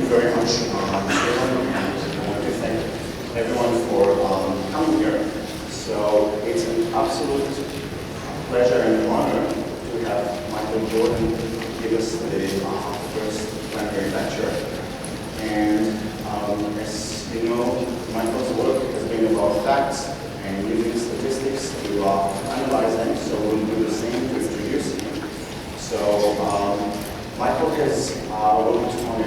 very much, Stephen, and I want to thank everyone for coming here. So it's an absolute pleasure and honor to have Michael Jordan give us the first plenary lecture. And as you know, Michael's work has been about facts and using statistics to analyze them, so we'll do the same to introduce him. So Michael has worked on a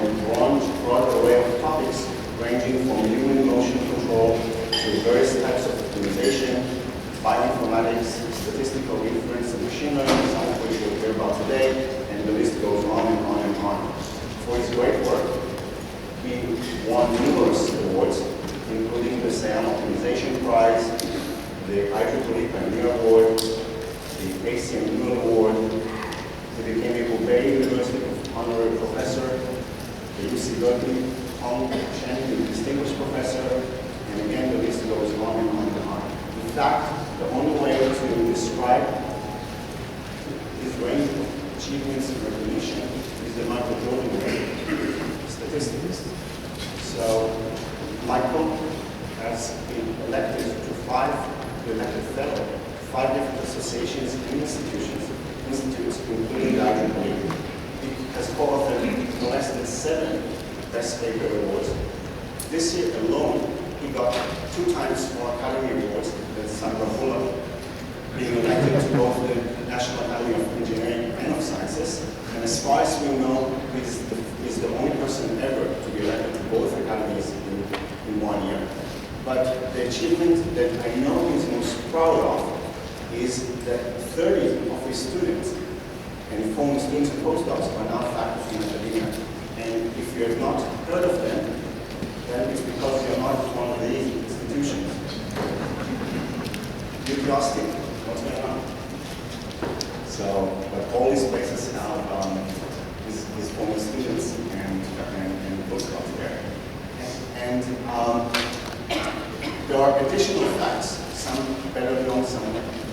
broad array of topics ranging from human motion control to various types of optimization, bioinformatics, statistical inference, and machine learning, some of which you'll hear about today, and the list goes on and on and on. For his great work, he won numerous awards, including the SAM Optimization Prize, the IEEE Pioneer Award, the ACM Newell Award. He became a Hubei University Honorary Professor, the UC Berkeley, Hong Chen, the Distinguished Professor, and again, the list goes on and on and on. In fact, the only way to describe his range of achievements and recognition is the Michael Jordan way, statistics. So, Michael has been elected to elected fellow to 5 different associations and institutes, including the IEEE. He has co-authored no less than 7 Best Paper Awards. This year alone, he got 2 times more Academy Awards than Sandra Bullock, being elected to both the National Academy of Engineering and of Sciences. And as far as we know, he's the only person ever to be elected to both academies in 1 year. But the achievement that I know he's most proud of is that 30 of his students and former students and postdocs are now faculty in academia. And if you have not heard of them, then it's because you're not one of these institutions. You'd be asking, what's going on? So, but all these places have his former students and postdocs there. And there are additional facts, some better known, some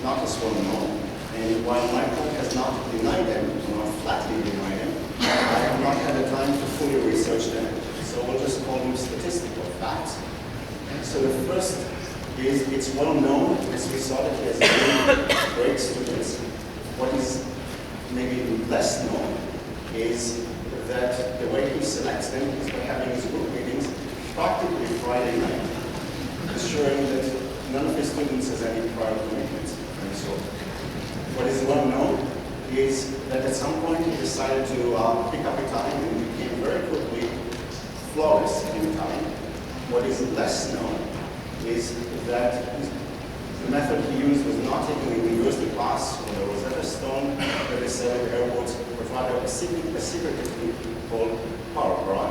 not as well known. And while Michael has not denied them, or not flatly denied them, I have not had the time to fully research them. So we'll just call them statistical facts. So the first is, it's well known, as we saw, that he has many great students. What is maybe less known is that the way he selects them is by having his group meetings practically Friday night, ensuring that none of his students has any prior commitments and so on. What is well known is that at some point he decided to pick up Italian and became very quickly flawless in Italian. What is less known is that the method he used was not taking a university class or a Rosetta Stone that is selling airports, but rather a secret technique called power broad.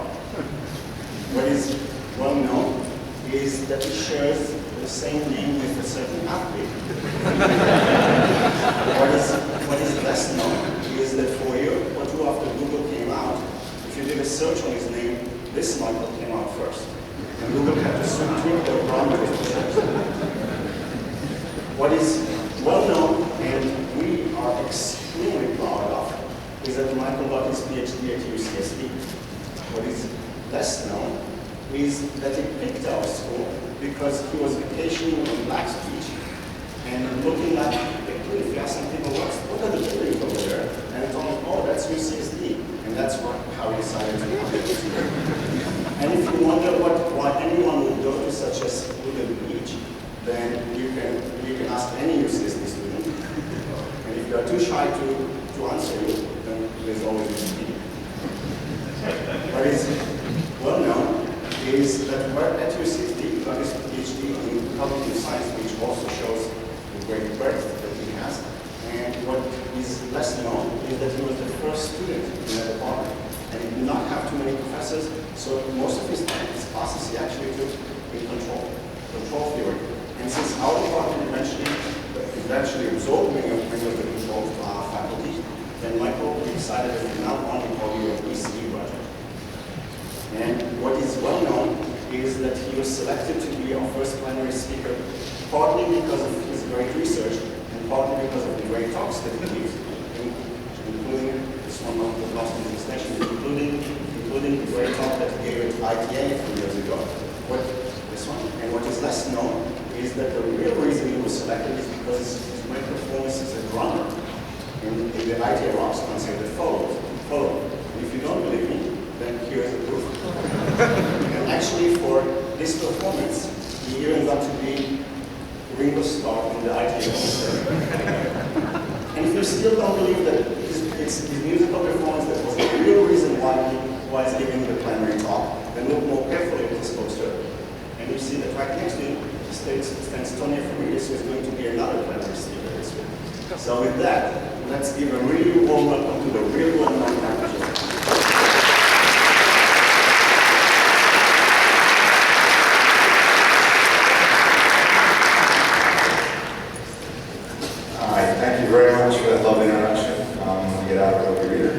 What is well known is that he shares the same name with a certain athlete. What is less known is that for a year or 2 after Google came out, if you did a search on his name, this Michael came out first. And Google had to tweak their parameters to search. What is well known and we are extremely proud of is that Michael got his PhD at UCSD. What is less known is that he picked our school because he was vacationing on Black's Beach and looking at the cliff. He asked some people, what are the buildings over there? And he told them, oh, that's UCSD. And that's how he decided to come here. And if you wonder why anyone would go to such a secluded beach, then you can ask any UCSD student. And if you are too shy to answer you, then there's always a meeting. What is well known is that at UCSD, he got his PhD in cognitive science, which also shows the great breadth that he has. And what is less known is that he was the first student in that department. And he did not have too many professors, so most of his classes he actually took in control theory. And since our department eventually absorbed many of the control faculty, then Michael decided that from now on we call you an ECE graduate. And what is well known is that he was selected to be our first plenary speaker, partly because of his great research and partly because of the great talks that he gives, including this one of the lost in translation, including the great talk that he gave ITA a few years ago. This one, and what is less known is that the real reason he was selected is because his great performance as a drummer in the ITA Rocks concert that followed. And if you don't believe me, then here's the proof. And actually, for this performance, he even got to be Ringo Starr in the ITA concert. And if you still don't believe that it's his musical performance that was the real reason why he's giving the plenary talk, then look more carefully at his poster. And you see that right next to him stands Tony Fernandez, who is going to be another plenary speaker this week. So with that, let's give a really warm welcome to the real one nonparametric. Thank you very much for that lovely introduction. I'm going to get out of the reader.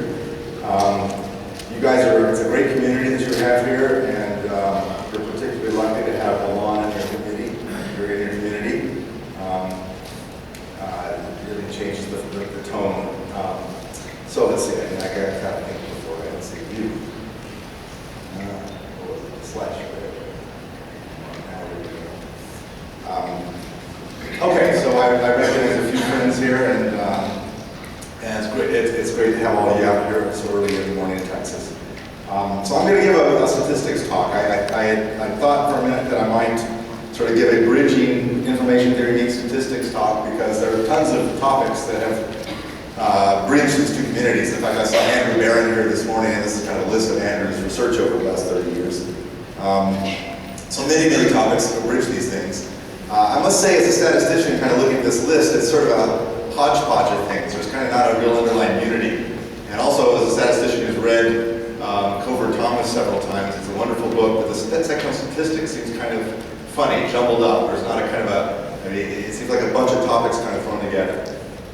You guys it's a great community that you have here, and you're particularly lucky to have Milan in your community. You're in your community. It really changes the tone. So let's see, I got kind of thinking before, let's see, you. What was it? Slash. Okay, so I recognize a few friends here, and it's great. It's great to have all of you out here so early in the morning in Texas. So I'm going to give a statistics talk. I thought for a minute that I might sort of give a bridging information theory meets statistics talk, because there are tons of topics that have bridged these two communities. In fact, I saw Andrew Barron here this morning, and this is kind of a list of Andrew's research over the last 30 years. So many topics that bridge these things. I must say, as a statistician, kind of looking at this list, it's sort of a hodgepodge of things. There's kind of not a real underlying unity. And also, as a statistician who's read Covert Thomas several times, it's a wonderful book, but the section on statistics seems kind of funny, jumbled up. There's not a kind of it seems like a bunch of topics kind of thrown together.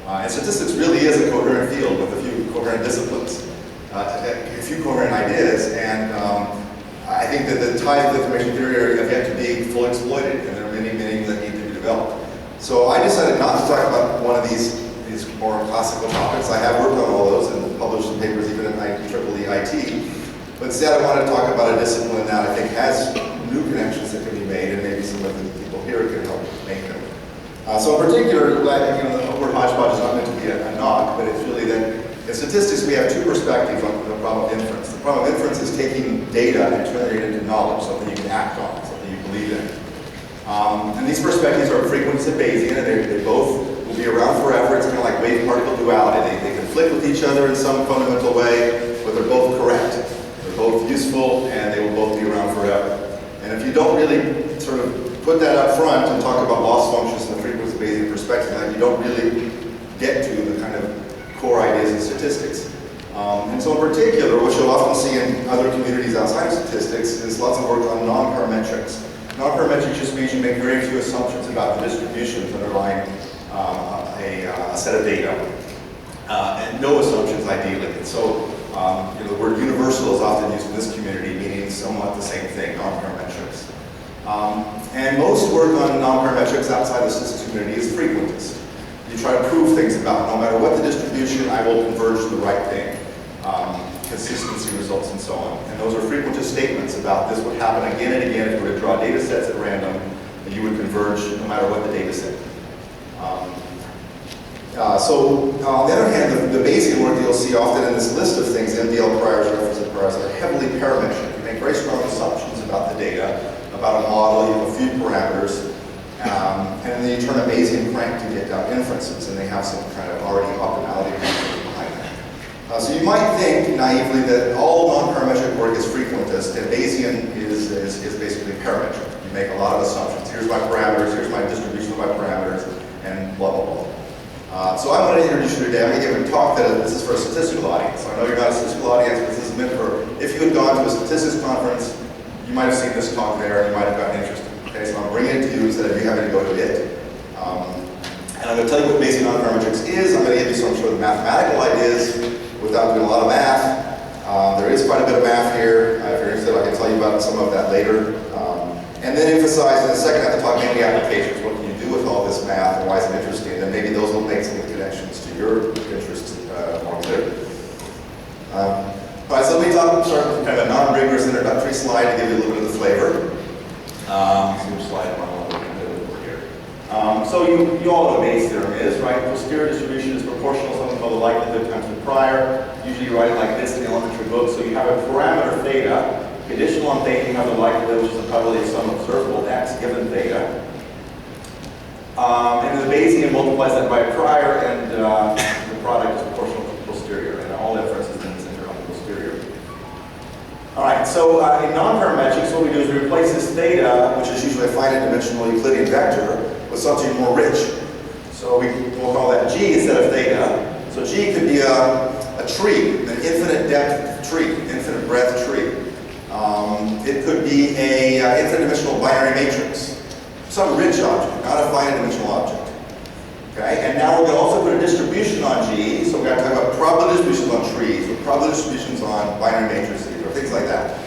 And statistics really is a coherent field with a few coherent disciplines, a few coherent ideas, and I think that the ties of information theory have yet to be fully exploited, and there are many that need to be developed. So I decided not to talk about one of these more classical topics. I have worked on all those and published some papers even in IEEE IT, but instead I wanted to talk about a discipline that I think has new connections that can be made, and maybe some of the people here can help make them. So in particular, the word hodgepodge is not meant to be a knock, but it's really that in statistics we have two perspectives on the problem of inference. The problem of inference is taking data and turning it into knowledge, something you can act on, something you believe in. And these perspectives are frequent as Bayesian, and they both will be around forever. It's kind of like wave-particle duality. They conflict with each other in some fundamental way, but they're both correct. They're both useful, and they will both be around forever. And if you don't really sort of put that up front and talk about loss functions and the frequency Bayesian perspective, then you don't really get to the kind of core ideas in statistics. And so in particular, what you'll often see in other communities outside of statistics is lots of work on nonparametrics. Nonparametrics just means you make very few assumptions about the distributions underlying a set of data, and no assumptions ideally. And so the word universal is often used in this community, meaning somewhat the same thing, nonparametrics. And most work on nonparametrics outside the statistics community is frequentist. You try to prove things about no matter what the distribution, I will converge to the right thing. Consistency results and so on. And those are frequentist statements about this would happen again and again if we were to draw data sets at random, and you would converge no matter what the data set. So on the other hand, the Bayesian work you'll see often in this list of things, MDL priors, reference priors, are heavily parametric. You make very strong assumptions about the data, about a model, you have a few parameters, and then you turn a Bayesian crank to get down inferences, and they have some kind of already optimality behind that. So you might think naively that all non-parametric work is frequentist, and Bayesian is basically parametric. You make a lot of assumptions. Here's my parameters, here's my distribution of my parameters, and blah, blah, blah. So I want to introduce you today. I'm going to give a talk that this is for a statistical audience. So I know you're not a statistical audience, but this is meant for, if you had gone to a statistics conference, you might have seen this talk there, and you might have gotten interested. Okay, so I'm bringing it to you instead of you having to go to it. And I'm going to tell you what Bayesian nonparametrics is. I'm going to give you some sort of mathematical ideas without doing a lot of math. There is quite a bit of math here. If you're interested, I can tell you about some of that later. And then emphasize in the second half of the talk mainly applications. What can you do with all this math, and why is it interesting? And then maybe those will make some of the connections to your interests more clear. All right, so let me start with kind of a non-rigorous introductory slide to give you a little bit of the flavor. Zoom slide over here. So you all know what Bayes' theorem is, right? Posterior distribution is proportional to something called the likelihood times the prior. Usually you write it like this in the elementary book. So you have a parameter theta. Conditional on theta, you have the likelihood, which is the probability of some observable x given theta. And the Bayesian multiplies that by prior, and the product is proportional to posterior. And all inferences then center on the posterior. All right, so in nonparametrics, what we do is we replace this theta, which is usually a finite dimensional Euclidean vector, with something more rich. So we'll call that G instead of theta. So G could be a tree, an infinite depth tree, infinite breadth tree. It could be a infinite dimensional binary matrix, some rich object, not a finite dimensional object. Okay, and now we're going to also put a distribution on G, so we're going to talk about probability distributions on trees, or probability distributions on binary matrices, or things like that.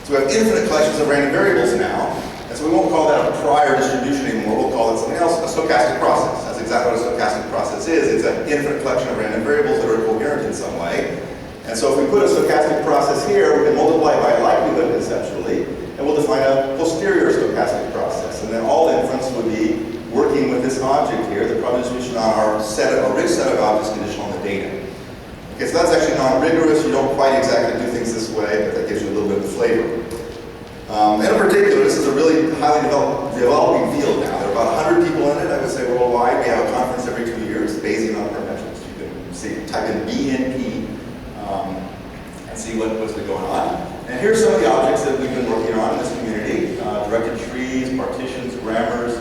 So we have infinite collections of random variables now, and so we won't call that a prior distribution anymore, we'll call it something else, a stochastic process. That's exactly what a stochastic process is. It's an infinite collection of random variables that are coherent in some way. And so if we put a stochastic process here, we can multiply it by likelihood conceptually, and we'll define a posterior stochastic process. And then all inference would be working with this object here, the probability distribution on our rich set of objects conditional on the data. Okay, so that's actually non-rigorous. You don't quite exactly do things this way, but that gives you a little bit of flavor. In particular, this is a really highly developing field now. There are about 100 people in it, I would say worldwide. We have a conference every 2 years, Bayesian Nonparametrics. You can see, type in BNP and see what's been going on. And here's some of the objects that we've been working on in this community. Directed trees, partitions, grammars,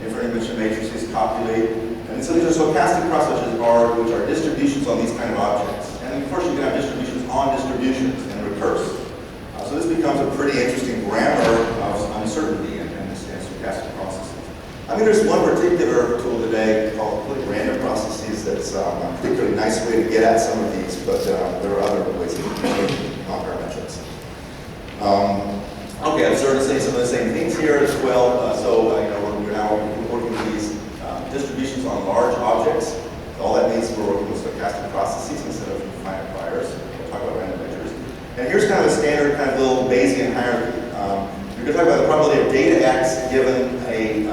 infinite dimension matrices, copulate. And so these are stochastic processes which are distributions on these kind of objects. And of course you can have distributions on distributions and recurse. So this becomes a pretty interesting grammar of uncertainty in stochastic processes. I mean, there's one particular tool today called random processes that's a particularly nice way to get at some of these, but there are other ways to do nonparametrics. Okay, I'm starting to say some of the same things here as well. We're now working with these distributions on large objects. All that means we're working with stochastic processes instead of finite priors. We'll talk about random measures. And here's kind of a standard kind of little Bayesian hierarchy. You're going to talk about the probability of data x given an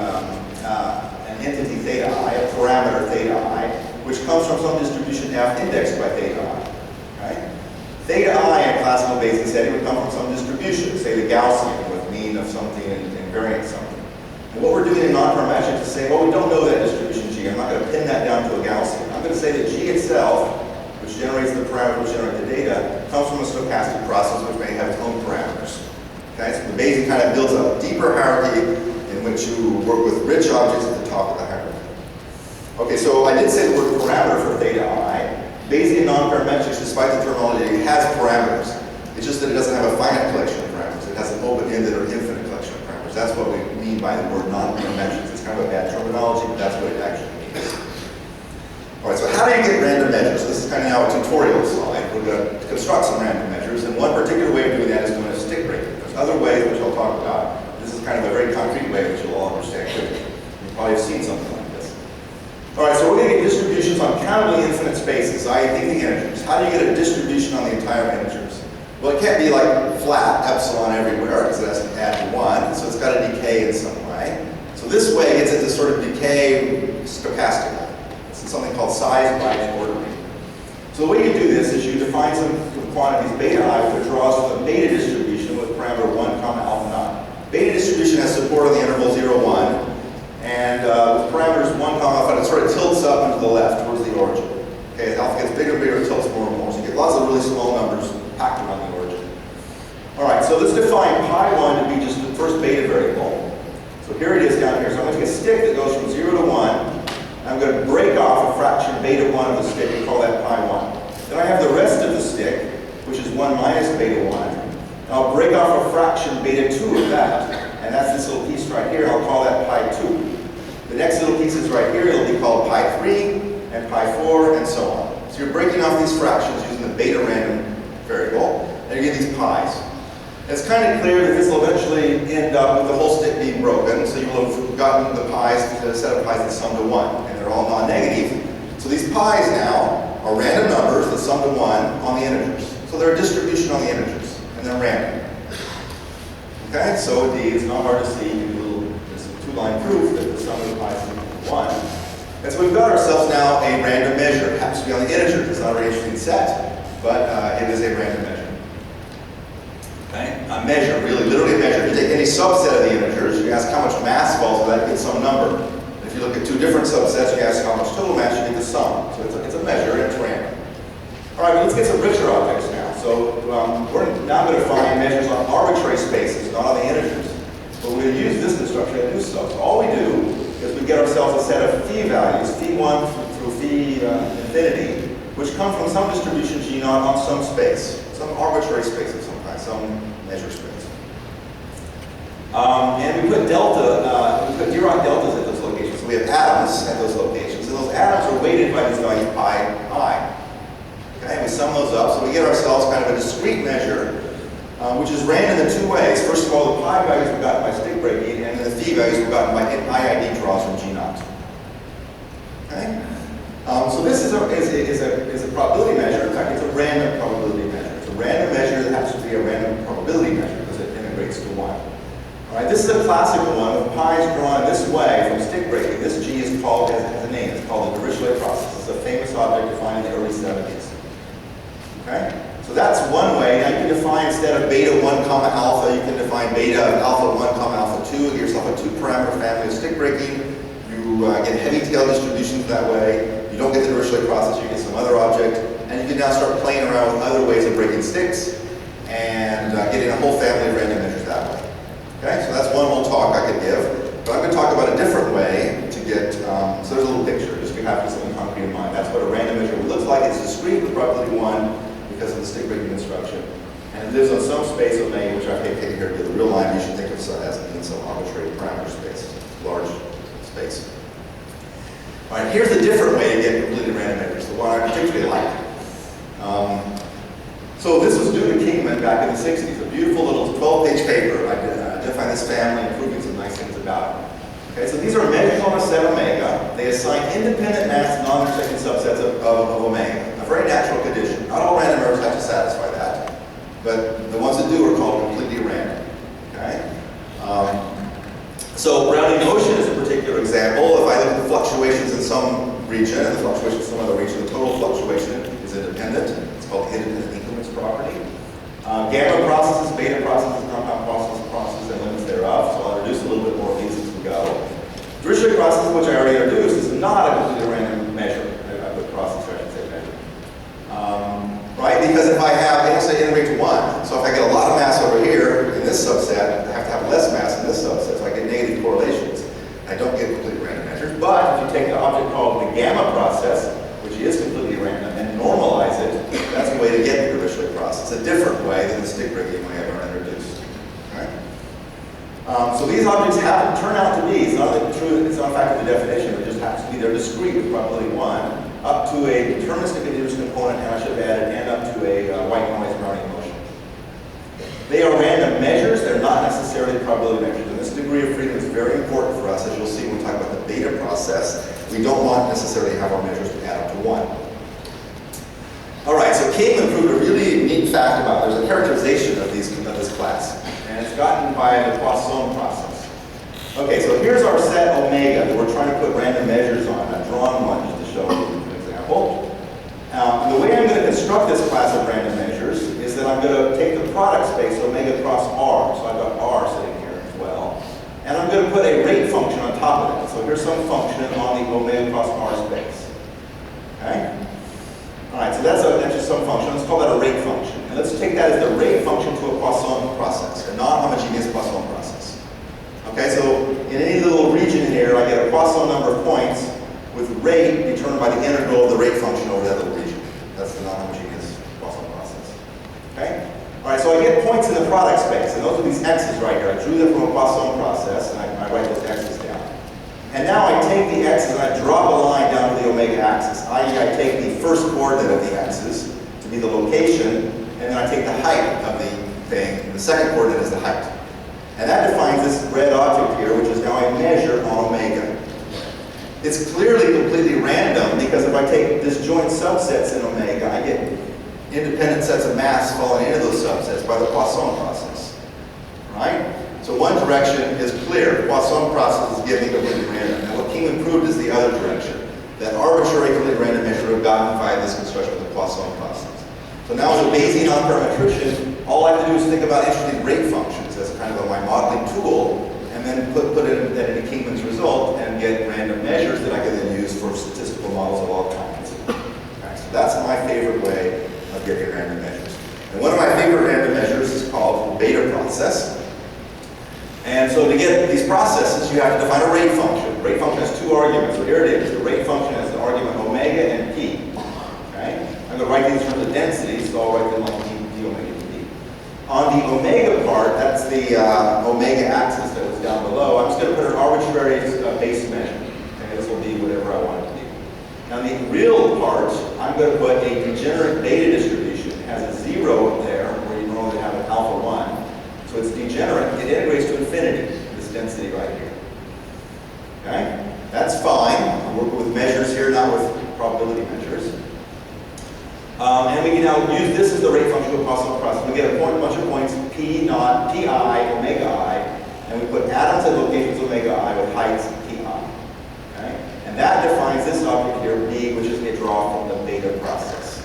entity theta I, a parameter theta I, which comes from some distribution f indexed by theta I. Right? Theta I in classical Bayesian setting would come from some distribution, say the Gaussian with mean of something and variance something. And what we're doing in nonparametrics is saying, well, we don't know that distribution G. I'm not going to pin that down to a Gaussian. I'm going to say that G itself, which generates the parameter which generates the data, comes from a stochastic process which may have its own parameters. Okay, so the Bayesian kind of builds a deeper hierarchy in which you work with rich objects at the top of the hierarchy. Okay, so I did say the word parameter for theta I. Bayesian nonparametrics, despite the terminology, has parameters. It's just that it doesn't have a finite collection of parameters. It has an open-ended or infinite collection of parameters. That's what we mean by the word nonparametrics. It's kind of a bad terminology, but that's what it actually means. All right, so how do you get random measures? So this is kind of now a tutorial slide. We're going to construct some random measures, and one particular way of doing that is doing a stick breaker. There's other ways which I'll talk about. This is kind of a very concrete way which you'll all understand quickly. You probably have seen something like this. All right, so we're going to get distributions on countably infinite spaces, i.e. thinking integers. How do you get a distribution on the entire integers? Well, it can't be like flat epsilon everywhere, because it has to add 1, so it's got to decay in some way. So this way gets it to sort of decay stochastically. It's something called size by ordering. So the way you do this is you define some quantities beta I, which draws from a beta distribution with parameter 1 comma alpha naught. Beta distribution has support on the interval 0, 1, and with parameters 1 comma alpha, it sort of tilts up and to the left towards the origin. Okay, as alpha gets bigger and bigger, it tilts more and more. So you get lots of really small numbers packed around the origin. All right, so let's define pi1 to be just the first beta variable. So here it is down here. So I'm going to take a stick that goes from 0 to 1. I'm going to break off a fraction beta 1 of the stick and call that pi1. Then I have the rest of the stick, which is 1 minus beta 1. And I'll break off a fraction beta 2 of that. And that's this little piece right here. I'll call that pi2. The next little piece is right here. It'll be called pi3 and pi4 and so on. So you're breaking off these fractions using the beta random variable. And you get these pi's. It's kind of clear that this will eventually end up with the whole stick being broken, so you will have gotten the pi's, a set of pi's that sum to 1, and they're all non-negative. So these pi's now are random numbers that sum to 1 on the integers. So they're a distribution on the integers, and they're random. Okay, so indeed, it's not hard to see. There's a two-line proof that the sum of the pi's is equal to 1. And so we've got ourselves now a random measure. It happens to be on the integers. It's not a very interesting set, but it is a random measure. Okay? A measure, really, literally a measure. If you take any subset of the integers, you ask how much mass falls to that, you get some number. If you look at two different subsets, you ask how much total mass, you get the sum. So it's a measure, and it's random. All right, well, let's get some richer objects now. So we're now going to find measures on arbitrary spaces, not on the integers. But we're going to use this construction to do so. So all we do is we get ourselves a set of phi values, phi1 through phi infinity, which come from some distribution G0 on some space, some arbitrary space of some kind, some measure space. And we put delta, we put Dirac deltas at those locations. So we have atoms at those locations, and those atoms are weighted by these values pi, I. Okay, we sum those up, so we get ourselves kind of a discrete measure, which is random in two ways. First of all, the pi values were gotten by stick breaking, and then the phi values were gotten by IID draws from G0. Okay? So this is a probability measure. In fact, it's a random probability measure. It's a random measure that happens to be a random probability measure because it integrates to 1. All right, this is a classical one with pi's drawn this way from stick breaking. This G is called, has a name, it's called the Dirichlet process. It's a famous object defined in the early 70s. Okay? So that's one way. Now you can define, instead of beta 1 comma alpha, you can define beta alpha 1 comma alpha 2. Give yourself a two-parameter family of stick breaking. You get heavy tail distributions that way. You don't get the Dirichlet process, you get some other object. And you can now start playing around with other ways of breaking sticks and getting a whole family of random measures that way. Okay? So that's one whole talk I could give. But I'm going to talk about a different way to get, so there's a little picture, just to have something concrete in mind. That's what a random measure looks like. It's discrete with probability 1. Because of the stick breaking instruction. And it lives on some space omega, which I've taken here to be the real line you should think of as being some arbitrary parameter space, large space. All right, here's a different way to get completely random measures, the one I particularly like. So this was due to Kingman back in the 60s, a beautiful little 12-page paper. I identified this family and proving some nice things about it. Okay, so these are measures on a set omega. They assign independent mass non-intersecting subsets of omega. A very natural condition. Not all random errors have to satisfy that, but the ones that do are called completely random. Okay? So Brownian motion is a particular example. If I look at the fluctuations in some region and the fluctuations in some other region, the total fluctuation is independent. It's called the independent increments property. Gamma processes, beta processes, compound processes, and limits thereof. So I'll introduce a little bit more of these as we go. Dirichlet process, which I already introduced, is not a completely random measure. I put process, I should say measure. Right? Because if I have, let's say, integrate to 1, so if I get a lot of mass over here in this subset, I have to have less mass in this subset, so I get negative correlations. I don't get completely random measures. But if you take the object called the gamma process, which is completely random, and normalize it, that's a way to get the Dirichlet process. It's a different way than the stick breaking way I've already introduced. Okay? So these objects happen to turn out to be, it's not a fact of the definition, it just happens to be, they're discrete with probability 1, up to a deterministic continuous component, and I should have added, and up to a white noise Brownian motion. They are random measures, they're not necessarily probability measures, and this degree of freedom is very important for us, as you'll see when we talk about the beta process. We don't want necessarily to have our measures to add up to 1. All right, so Kingman proved a really neat fact about, there's a characterization of this class, and it's gotten by the Poisson process. Okay, so here's our set omega that we're trying to put random measures on. I've drawn one just to show you an example. And the way I'm going to construct this class of random measures is that I'm going to take the product space omega cross R, so I've got R sitting here as well, and I'm going to put a rate function on top of it. So here's some function on the omega cross R space. Okay? All right, so that's just some function. Let's call that a rate function. And let's take that as the rate function to a Poisson process, a non-homogeneous Poisson process. Okay, so in any little region here, I get a Poisson number of points with rate determined by the integral of the rate function over that little region. That's the non-homogeneous Poisson process. Okay? All right, so I get points in the product space, and those are these x's right here. I drew them from a Poisson process, and I write those x's down. And now I take the x's and I drop a line down to the omega axis, i.e. I take the first coordinate of the x's to be the location, and then I take the height of the thing, and the second coordinate is the height. And that defines this red object here, which is now a measure on omega. It's clearly completely random, because if I take disjoint subsets in omega, I get independent sets of mass falling into those subsets by the Poisson process. Right? So one direction is clear. Poisson process is giving completely random. And what Kingman proved is the other direction. That arbitrary completely random measure would have gotten via this construction of the Poisson process. So now as a Bayesian nonparametrician, all I have to do is think about interesting rate functions as kind of my modeling tool, and then put it into Kingman's result and get random measures that I can then use for statistical models of all kinds. Okay, so that's my favorite way of getting random measures. And one of my favorite random measures is called the beta process. And so to get these processes, you have to define a rate function. Rate function has two arguments. So here it is. The rate function has the argument omega and p. Okay? I'm going to write these in terms of density, so I'll write them like d omega p. On the omega part, that's the omega axis that was down below. I'm just going to put an arbitrary base measure. Okay? This will be whatever I want it to be. Now the real part, I'm going to put a degenerate beta distribution. It has a 0 up there, where you normally have an alpha 1. So it's degenerate. It integrates to infinity, this density right here. Okay? That's fine. I'm working with measures here, not with probability measures. And we can now use this as the rate function of a Poisson process. We get a bunch of points, p naught, pi, omega I, and we put atoms at locations omega I with heights pi. Okay? And that defines this object here, b, which is a draw from the beta process.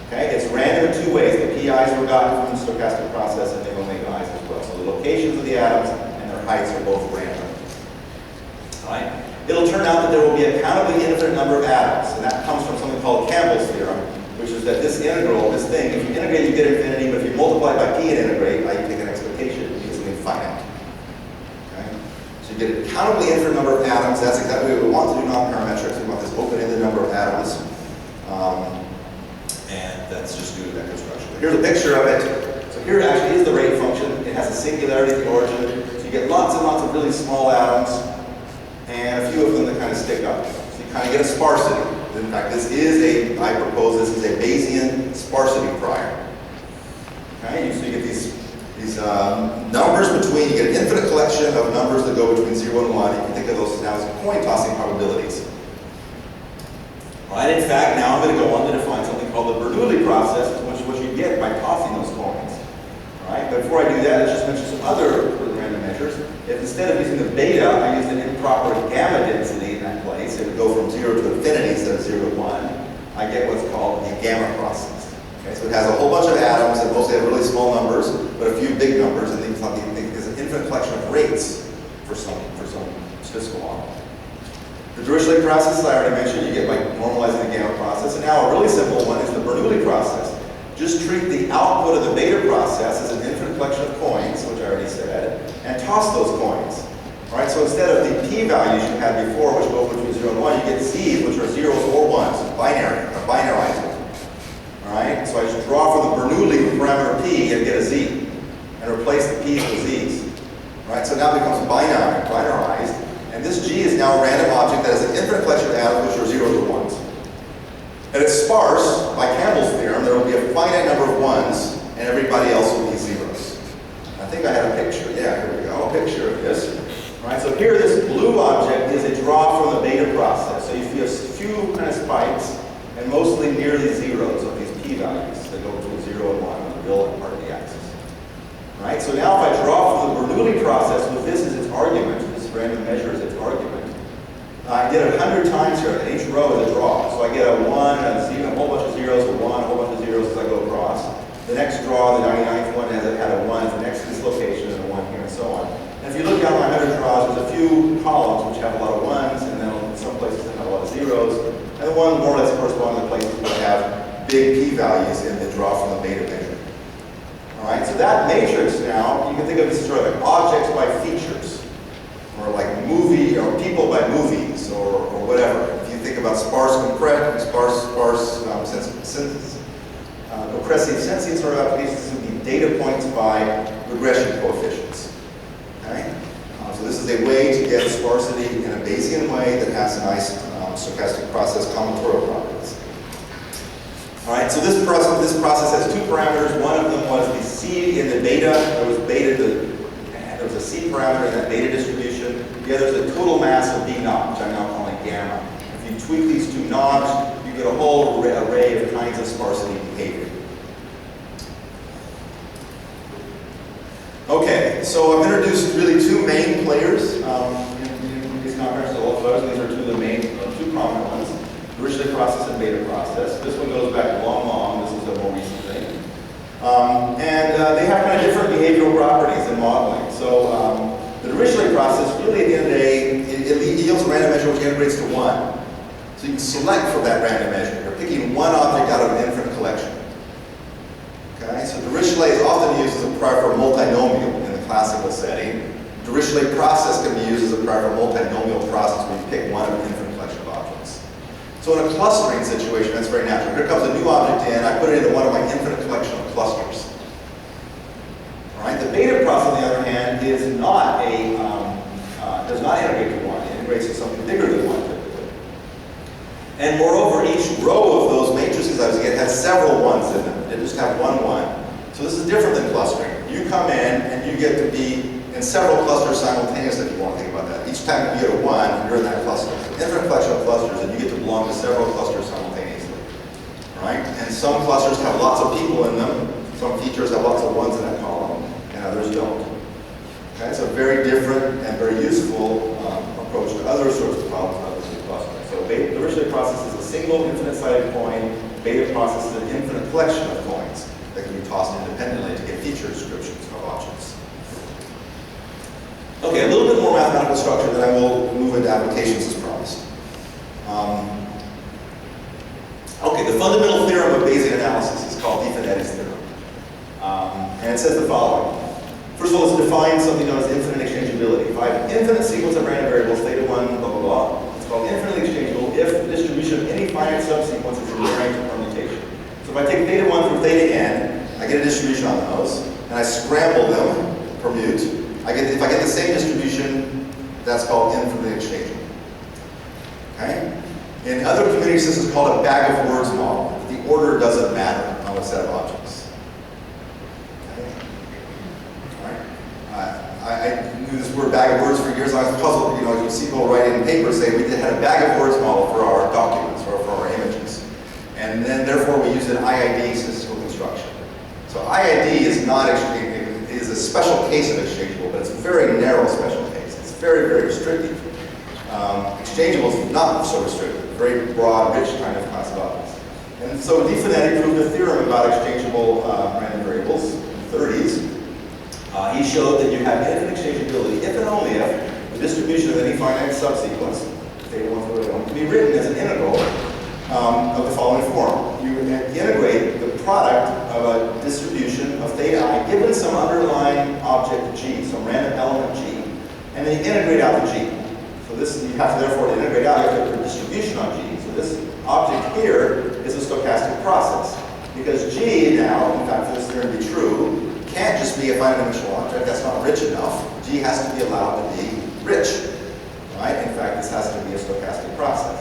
Okay? It's random in two ways. The pi's were gotten from the stochastic process and the omega i's as well. So the locations of the atoms and their heights are both random. All right? It'll turn out that there will be a countably infinite number of atoms, and that comes from something called Campbell's theorem, which is that this integral, this thing, if you integrate, you get infinity, but if you multiply by p and integrate, you take an expectation, you get something finite. Okay? So you get a countably infinite number of atoms. That's exactly what we want to do nonparametrics. We want this open-ended number of atoms. And that's just due to that construction. Here's a picture of it. So here actually is the rate function. It has a singularity at the origin. So you get lots and lots of really small atoms, and a few of them that kind of stick up. So you kind of get a sparsity. In fact, this is I propose this is a Bayesian sparsity prior. Okay, so you get these numbers between, you get an infinite collection of numbers that go between 0 and 1. You can think of those now as coin tossing probabilities. Right, in fact, now I'm going to go on to define something called the Bernoulli process, which is what you get by tossing those coins. Right? But before I do that, let's just mention some other random measures. If instead of using the beta, I used an improper gamma density in that place, it would go from 0 to infinity instead of 0 to 1, I get what's called the gamma process. Okay, so it has a whole bunch of atoms that mostly have really small numbers, but a few big numbers, and there's an infinite collection of rates for some statistical model. The Dirichlet process I already mentioned, you get by normalizing the gamma process. And now a really simple one is the Bernoulli process. Just treat the output of the beta process as an infinite collection of coins, which I already said, and toss those coins. All right, so instead of the p-values you had before, which go between 0 and 1, you get z's, which are zeros or ones, binary, or binarize it. All right, so I just draw from the Bernoulli parameter p and get a z, and replace the p's with z's. All right, so now it becomes binarized. And this G is now a random object that has an infinite collection of atoms which are zeros or ones. And it's sparse. By Campbell's theorem, there will be a finite number of ones, and everybody else will be zeros. I think I had a picture. Yeah, here we go. A picture of this. All right, so here this blue object is a draw from the beta process. So you see a few kind of spikes, and mostly nearly zeros of these p-values that go between 0 and 1 on the real part of the axis. All right, so now if I draw from the Bernoulli process with this as its argument, random measure is its argument. I get it 100 times here, and each row is a draw. So I get a 1, a 0, a whole bunch of zeros, a 1, a whole bunch of zeros as I go across. The next draw, the 99th one, had a 1 at the next dislocation, and a 1 here, and so on. And if you look down my 100 draws, there's a few columns which have a lot of 1s, and then in some places they have a lot of zeros. And the one more or less correspond to the places that have big p-values in the draw from the beta measure. All right, so that matrix now, you can think of this as sort of like objects by features. Or like movie, or people by movies, or whatever. If you think about recursive sensing sort of applications, this would be data points by regression coefficients. Okay? So this is a way to get sparsity in a Bayesian way that has a nice stochastic process combinatorial properties. All right, so this process has two parameters. One of them was the C in the beta. There was a C parameter in that beta distribution. The other is the total mass of B naught, which I'm now calling gamma. If you tweak these two knobs, you get a whole array of kinds of sparsity behavior. Okay, so I've introduced really two main players in these conferences. These are two of the main, two prominent ones: Dirichlet process and beta process. This one goes back long. This is a more recent thing, and they have kind of different behavioral properties in modeling. So the Dirichlet process, really, at the end of the day, it yields a random measure which integrates to 1. So you can select from that random measure. You're picking one object out of an infinite collection. Okay, so Dirichlet is often used as a prior for a multinomial in the classical setting. Dirichlet process can be used as a prior for a multinomial process where you pick one of an infinite collection of objects. So in a clustering situation, that's very natural. Here comes a new object in, I put it into one of my infinite collection of clusters. All right, the beta process, on the other hand, is not a, does not integrate to 1. It integrates to something bigger than 1. And moreover, each row of those matrices I was getting has several 1s in them. They just have 1, 1. So this is different than clustering. You come in and you get to be in several clusters simultaneously, if you want to think about that. Each time you get a 1, you're in that cluster. Infinite collection of clusters, and you get to belong to several clusters simultaneously. Right? And some clusters have lots of people in them. Some features have lots of 1s in that column, and others don't. Okay? It's a very different and very useful approach to other sorts of problems other than clustering. So the Dirichlet process is a single infinite-sided coin. Beta process is an infinite collection of coins that can be tossed independently to get feature descriptions of objects. Okay, a little bit more mathematical structure, then I will move into applications as promised. Okay, the fundamental theorem of Bayesian analysis is called Di-Finetti's theorem. And it says the following. First of all, let's define something known as infinite exchangeability. If I have an infinite sequence of random variables, theta 1, blah, blah, blah, it's called infinitely exchangeable if the distribution of any finite subsequence is invariant to permutation. So if I take theta 1 through theta n, I get a distribution on those, and I scramble them, permute. If I get the same distribution, that's called infinitely exchangeable. Okay? In other community systems, it's called a bag of words model. The order doesn't matter on a set of objects. Okay? All right. I knew this word bag of words for years. I was puzzled. You know, you see people write in papers saying we had a bag of words model for our documents or for our images, and then therefore we use an IID statistical construction. So IID is not is a special case of exchangeable, but it's a very narrow special case. It's very, very restrictive. Exchangeable is not so restrictive, very broad, rich kind of class of objects. And so Di-Finetti proved a theorem about exchangeable random variables in the 30s. He showed that you have infinite exchangeability if and only if the distribution of any finite subsequence, theta 1 through theta 1, can be written as an integral of the following form. You integrate the product of a distribution of theta I given some underlying object g, some random element g, and then you integrate out the g. So this, you have to therefore integrate out, you have to put a distribution on g. So this object here is a stochastic process. Because g now, in fact, for this theorem to be true, can't just be a finite dimensional object, that's not rich enough. G has to be allowed to be rich. Right? In fact, this has to be a stochastic process.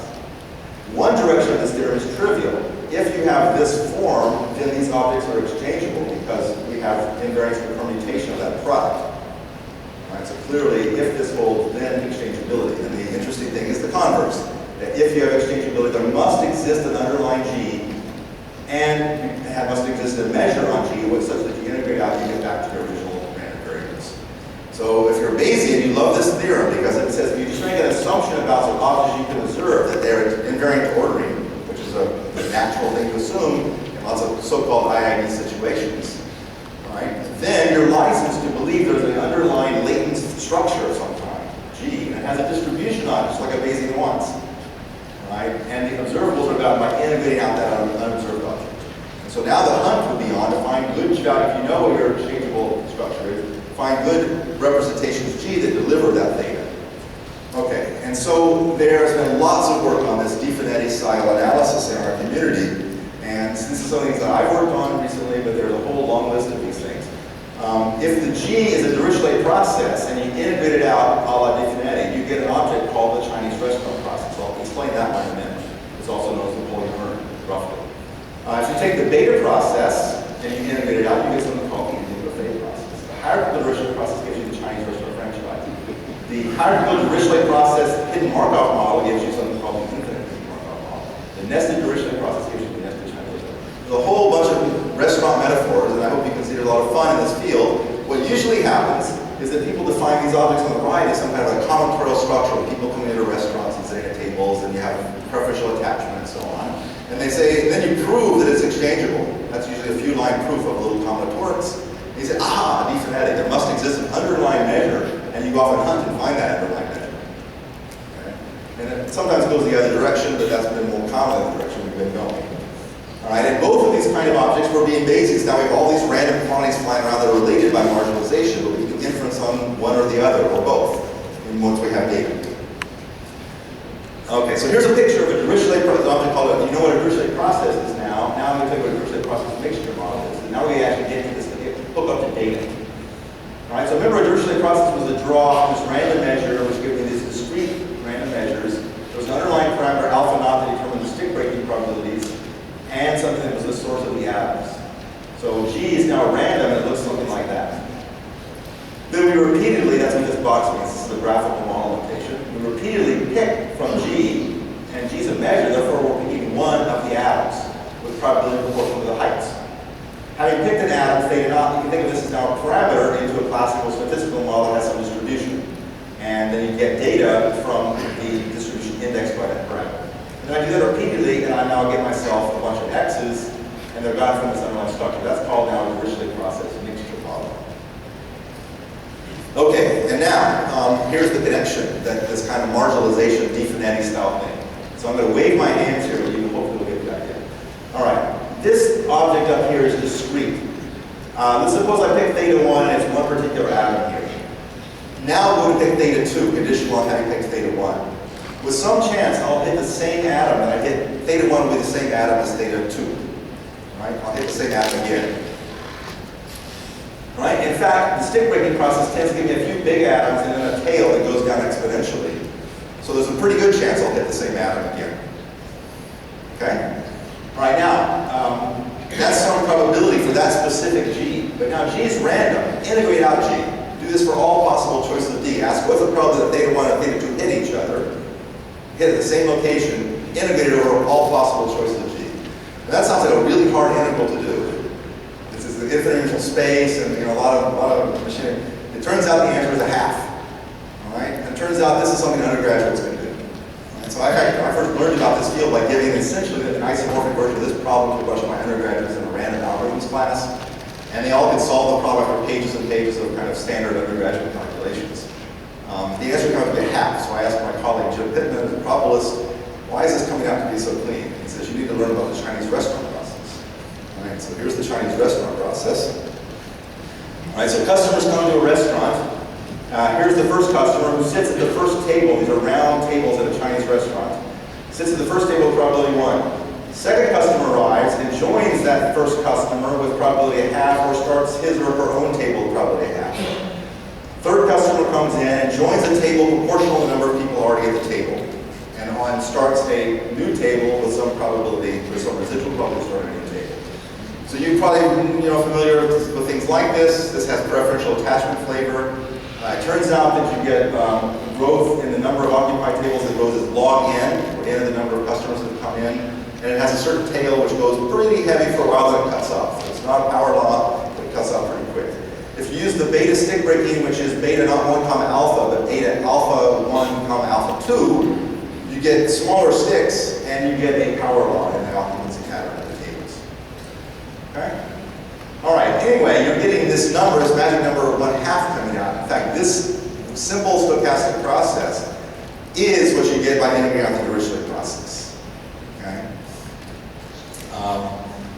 One direction of this theorem is trivial. If you have this form, then these objects are exchangeable because we have invariance of the permutation of that product. Right? So clearly, if this holds, then exchangeability. And the interesting thing is the converse. That if you have exchangeability, there must exist an underlying G, and it must exist a measure on G such that you integrate out, you get back to your original random variables. So if you're Bayesian, you love this theorem because it says if you just make an assumption about some objects you can observe that they're invariant to ordering, which is a natural thing to assume in lots of so-called IID situations, right? Then you're licensed to believe there's an underlying latent structure of some kind, G, and it has a distribution on it, just like a Bayesian wants. Right? And the observables are gotten by integrating out that unobserved object. And so now the hunt would be on to find good, if you know what your exchangeable structure is, find good representations G that deliver that theta. Okay, and so there's been lots of work on this Di-Finetti style analysis in our community. And this is something that I've worked on recently, but there's a whole long list of these things. If the G is a Dirichlet process and you integrate it out a la Di-Finetti, you get an object called the Chinese restaurant process. So I'll explain that one in a minute. It's also known as the polymer, roughly. If you take the beta process and you integrate it out, you get something called the theta process. The hierarchical Dirichlet process gives you the Chinese restaurant franchise. The hierarchical Dirichlet process hidden Markov model gives you something called the infinite hidden Markov model. The nested Dirichlet process gives you the nested Chinese restaurant. There's a whole bunch of restaurant metaphors, and I hope you can see there's a lot of fun in this field. What usually happens is that people define these objects on the right as some kind of a combinatorial structure where people come into restaurants and sit at tables and you have preferential attachment and so on. And they say, then you prove that it's exchangeable. That's usually a few line proof of little combinatorics. And you say, aha, D-phonetic, there must exist an underlying measure, and you go off and hunt and find that underlying measure. Okay? And it sometimes goes the other direction, but that's been more common in the direction we've been going. All right, and both of these kind of objects were being Bayesians. Now we have all these random quantities flying around that are related by marginalization, but we can inference on one or the other, or both, and once we have data. Okay, so here's a picture of a Dirichlet object called, you know what a Dirichlet process is now. Now I'm going to tell you what a Dirichlet process mixture model is. And now we actually get to this, hook up to data. All right, so remember a Dirichlet process was a draw of this random measure, which gives me these discrete random measures. There was an underlying parameter, alpha naught, that determined the stick breaking probabilities, and something that was the source of the atoms. So G is now random, and it looks something like that. Then we repeatedly, that's what this box means, this is the graphical model notation. We repeatedly pick from G, and G is a measure, therefore we're picking one of the atoms with probability proportional to the heights. Having picked an atom, theta naught, you can think of this as now a parameter into a classical statistical model that has some distribution. And then you get data from the distribution indexed by that parameter. And then I do that repeatedly, and I now get myself a bunch of x's, and they're gotten from this underlying structure. That's called now a Dirichlet process mixture model. Okay, and now, here's the connection, that this kind of marginalization, D-phonetic style thing. So I'm going to wave my hands here, but you hopefully will get the idea. All right, this object up here is discrete. Let's suppose I pick theta 1, and it's one particular atom here. Now I'm going to pick theta 2, conditional on having picked theta 1. With some chance, I'll hit the same atom, and I hit theta 1 will be the same atom as theta 2. Right? I'll hit the same atom again. Right? In fact, the stick breaking process tends to give me a few big atoms and then a tail that goes down exponentially. So there's a pretty good chance I'll hit the same atom again. Okay? All right, now, that's some probability for that specific G. But now G is random. Integrate out G. Do this for all possible choices of D. Ask what's the probability that theta 1 and theta 2 hit each other, hit at the same location, integrate it over all possible choices of G. And that sounds like a really hard integral to do. This is the inferential space and a lot of machinery. It turns out the answer is a half. All right? And it turns out this is something undergraduates can do. Right? So I first learned about this field by giving essentially an isomorphic version of this problem to a bunch of my undergraduates in a random algorithms class. And they all could solve the problem after pages and pages of kind of standard undergraduate calculations. The answer comes to be a half. So I asked my colleague Jim Pittman, the probabilist, why is this coming out to be so clean? He says, you need to learn about the Chinese restaurant process. All right, so here's the Chinese restaurant process. All right, so customers come to a restaurant. Here's the first customer who sits at the first table. These are round tables at a Chinese restaurant. Sits at the first table with probability 1. Second customer arrives and joins that first customer with probability a half, or starts his or her own table with probability a half. Third customer comes in and joins a table proportional to the number of people already at the table. And starts a new table with some probability, or some residual probability starting a new table. So you're probably familiar with things like this. This has preferential attachment flavor. It turns out that you get growth in the number of occupied tables that goes as log n, or n of the number of customers that have come in. And it has a certain tail which goes pretty heavy for a while, then it cuts off. So it's not a power law, but it cuts off pretty quick. If you use the beta stick breaking, which is beta not 1 comma alpha, but beta alpha 1 comma alpha 2, you get smaller sticks and you get a power law in the occupancy pattern of the tables. Okay? All right, anyway, you're getting this number, this magic number of 1/2 coming out. In fact, this simple stochastic process is what you get by integrating out the Dirichlet process. Okay?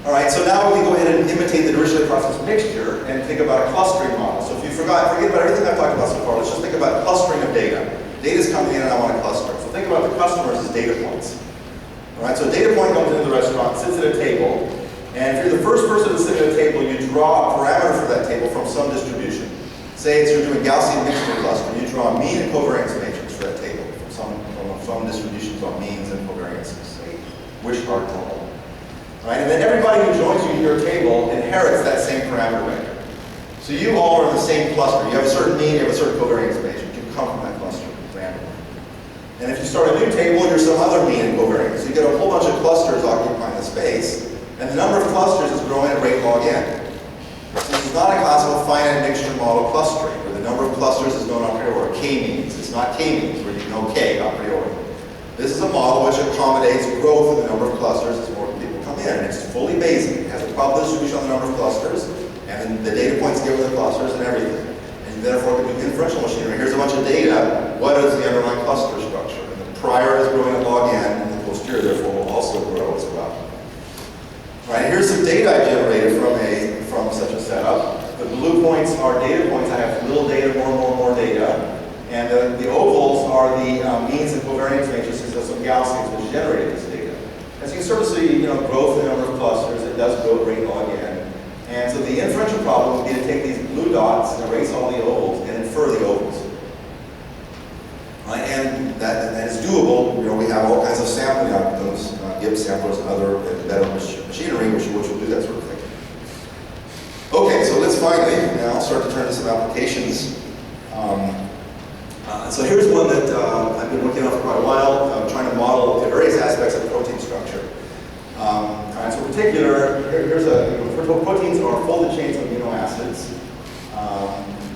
All right, so now we go ahead and imitate the Dirichlet process mixture and think about a clustering model. So if you forget about everything I've talked about so far, let's just think about clustering of data. Data's coming in and I want to cluster. So think about the customers as data points. All right, so a data point comes into the restaurant, sits at a table, and if you're the first person to sit at a table, you draw a parameter for that table from some distribution. Say you're doing Gaussian mixture cluster, you draw a mean and covariance matrix for that table from some distributions on means and covariances, say Wishart normal. All right, and then everybody who joins you to your table inherits that same parameter vector. So you all are in the same cluster. You have a certain mean, you have a certain covariance matrix. You come from that cluster randomly. And if you start a new table, you're some other mean and covariance. So you get a whole bunch of clusters occupying the space, and the number of clusters is growing at rate log n. So this is not a classical finite mixture model clustering, where the number of clusters is known a priori, k-means. It's not k-means where you know k a priori. This is a model which accommodates growth in the number of clusters as more people come in. It's fully Bayesian. It has a probability distribution on the number of clusters, and then the data points given the clusters and everything. And therefore, we can do inferential machinery. Here's a bunch of data. What is the underlying cluster structure? And the prior is growing at log n, and the posterior, therefore, will also grow as well. All right, here's some data I generated from such a setup. The blue points are data points. I have little data, more data. And the ovals are the means and covariance matrices of some Gaussians which generated this data. As you can sort of see, growth in the number of clusters, it does grow at rate log n. And so the inferential problem would be to take these blue dots and erase all the ovals and infer the ovals. Right? And that is doable. We have all kinds of sampling algorithms, Gibbs samplers and other better machinery, which will do that sort of thing. Okay, so let's finally now start to turn to some applications. So here's one that I've been working on for quite a while, trying to model the various aspects of protein structure. So in particular, proteins are folded chains of amino acids.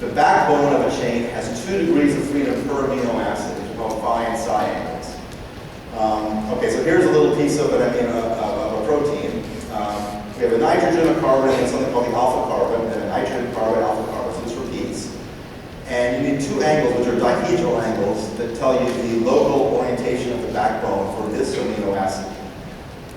The backbone of a chain has 2 degrees of freedom per amino acid, which is called phi and psi angles. Okay, so here's a little piece of a protein. We have a nitrogen, a carbon, and something called the alpha carbon, and a nitrogen, carbon, alpha carbon. So this repeats. And you need 2 angles, which are dihedral angles, that tell you the local orientation of the backbone for this amino acid.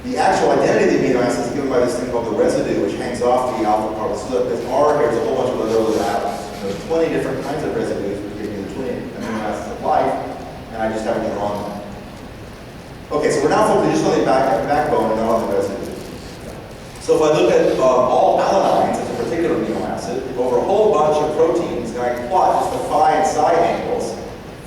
The actual identity of the amino acid is given by this thing called the residue, which hangs off the alpha carbon. So this R here is a whole bunch of other little atoms. There's 20 different kinds of residues, which give you the 20 amino acids of life, and I just haven't drawn them. Okay, so we're now focusing just on the backbone and not on the residue. So if I look at all alanines as a particular amino acid, over a whole bunch of proteins, and I plot just the phi and psi angles,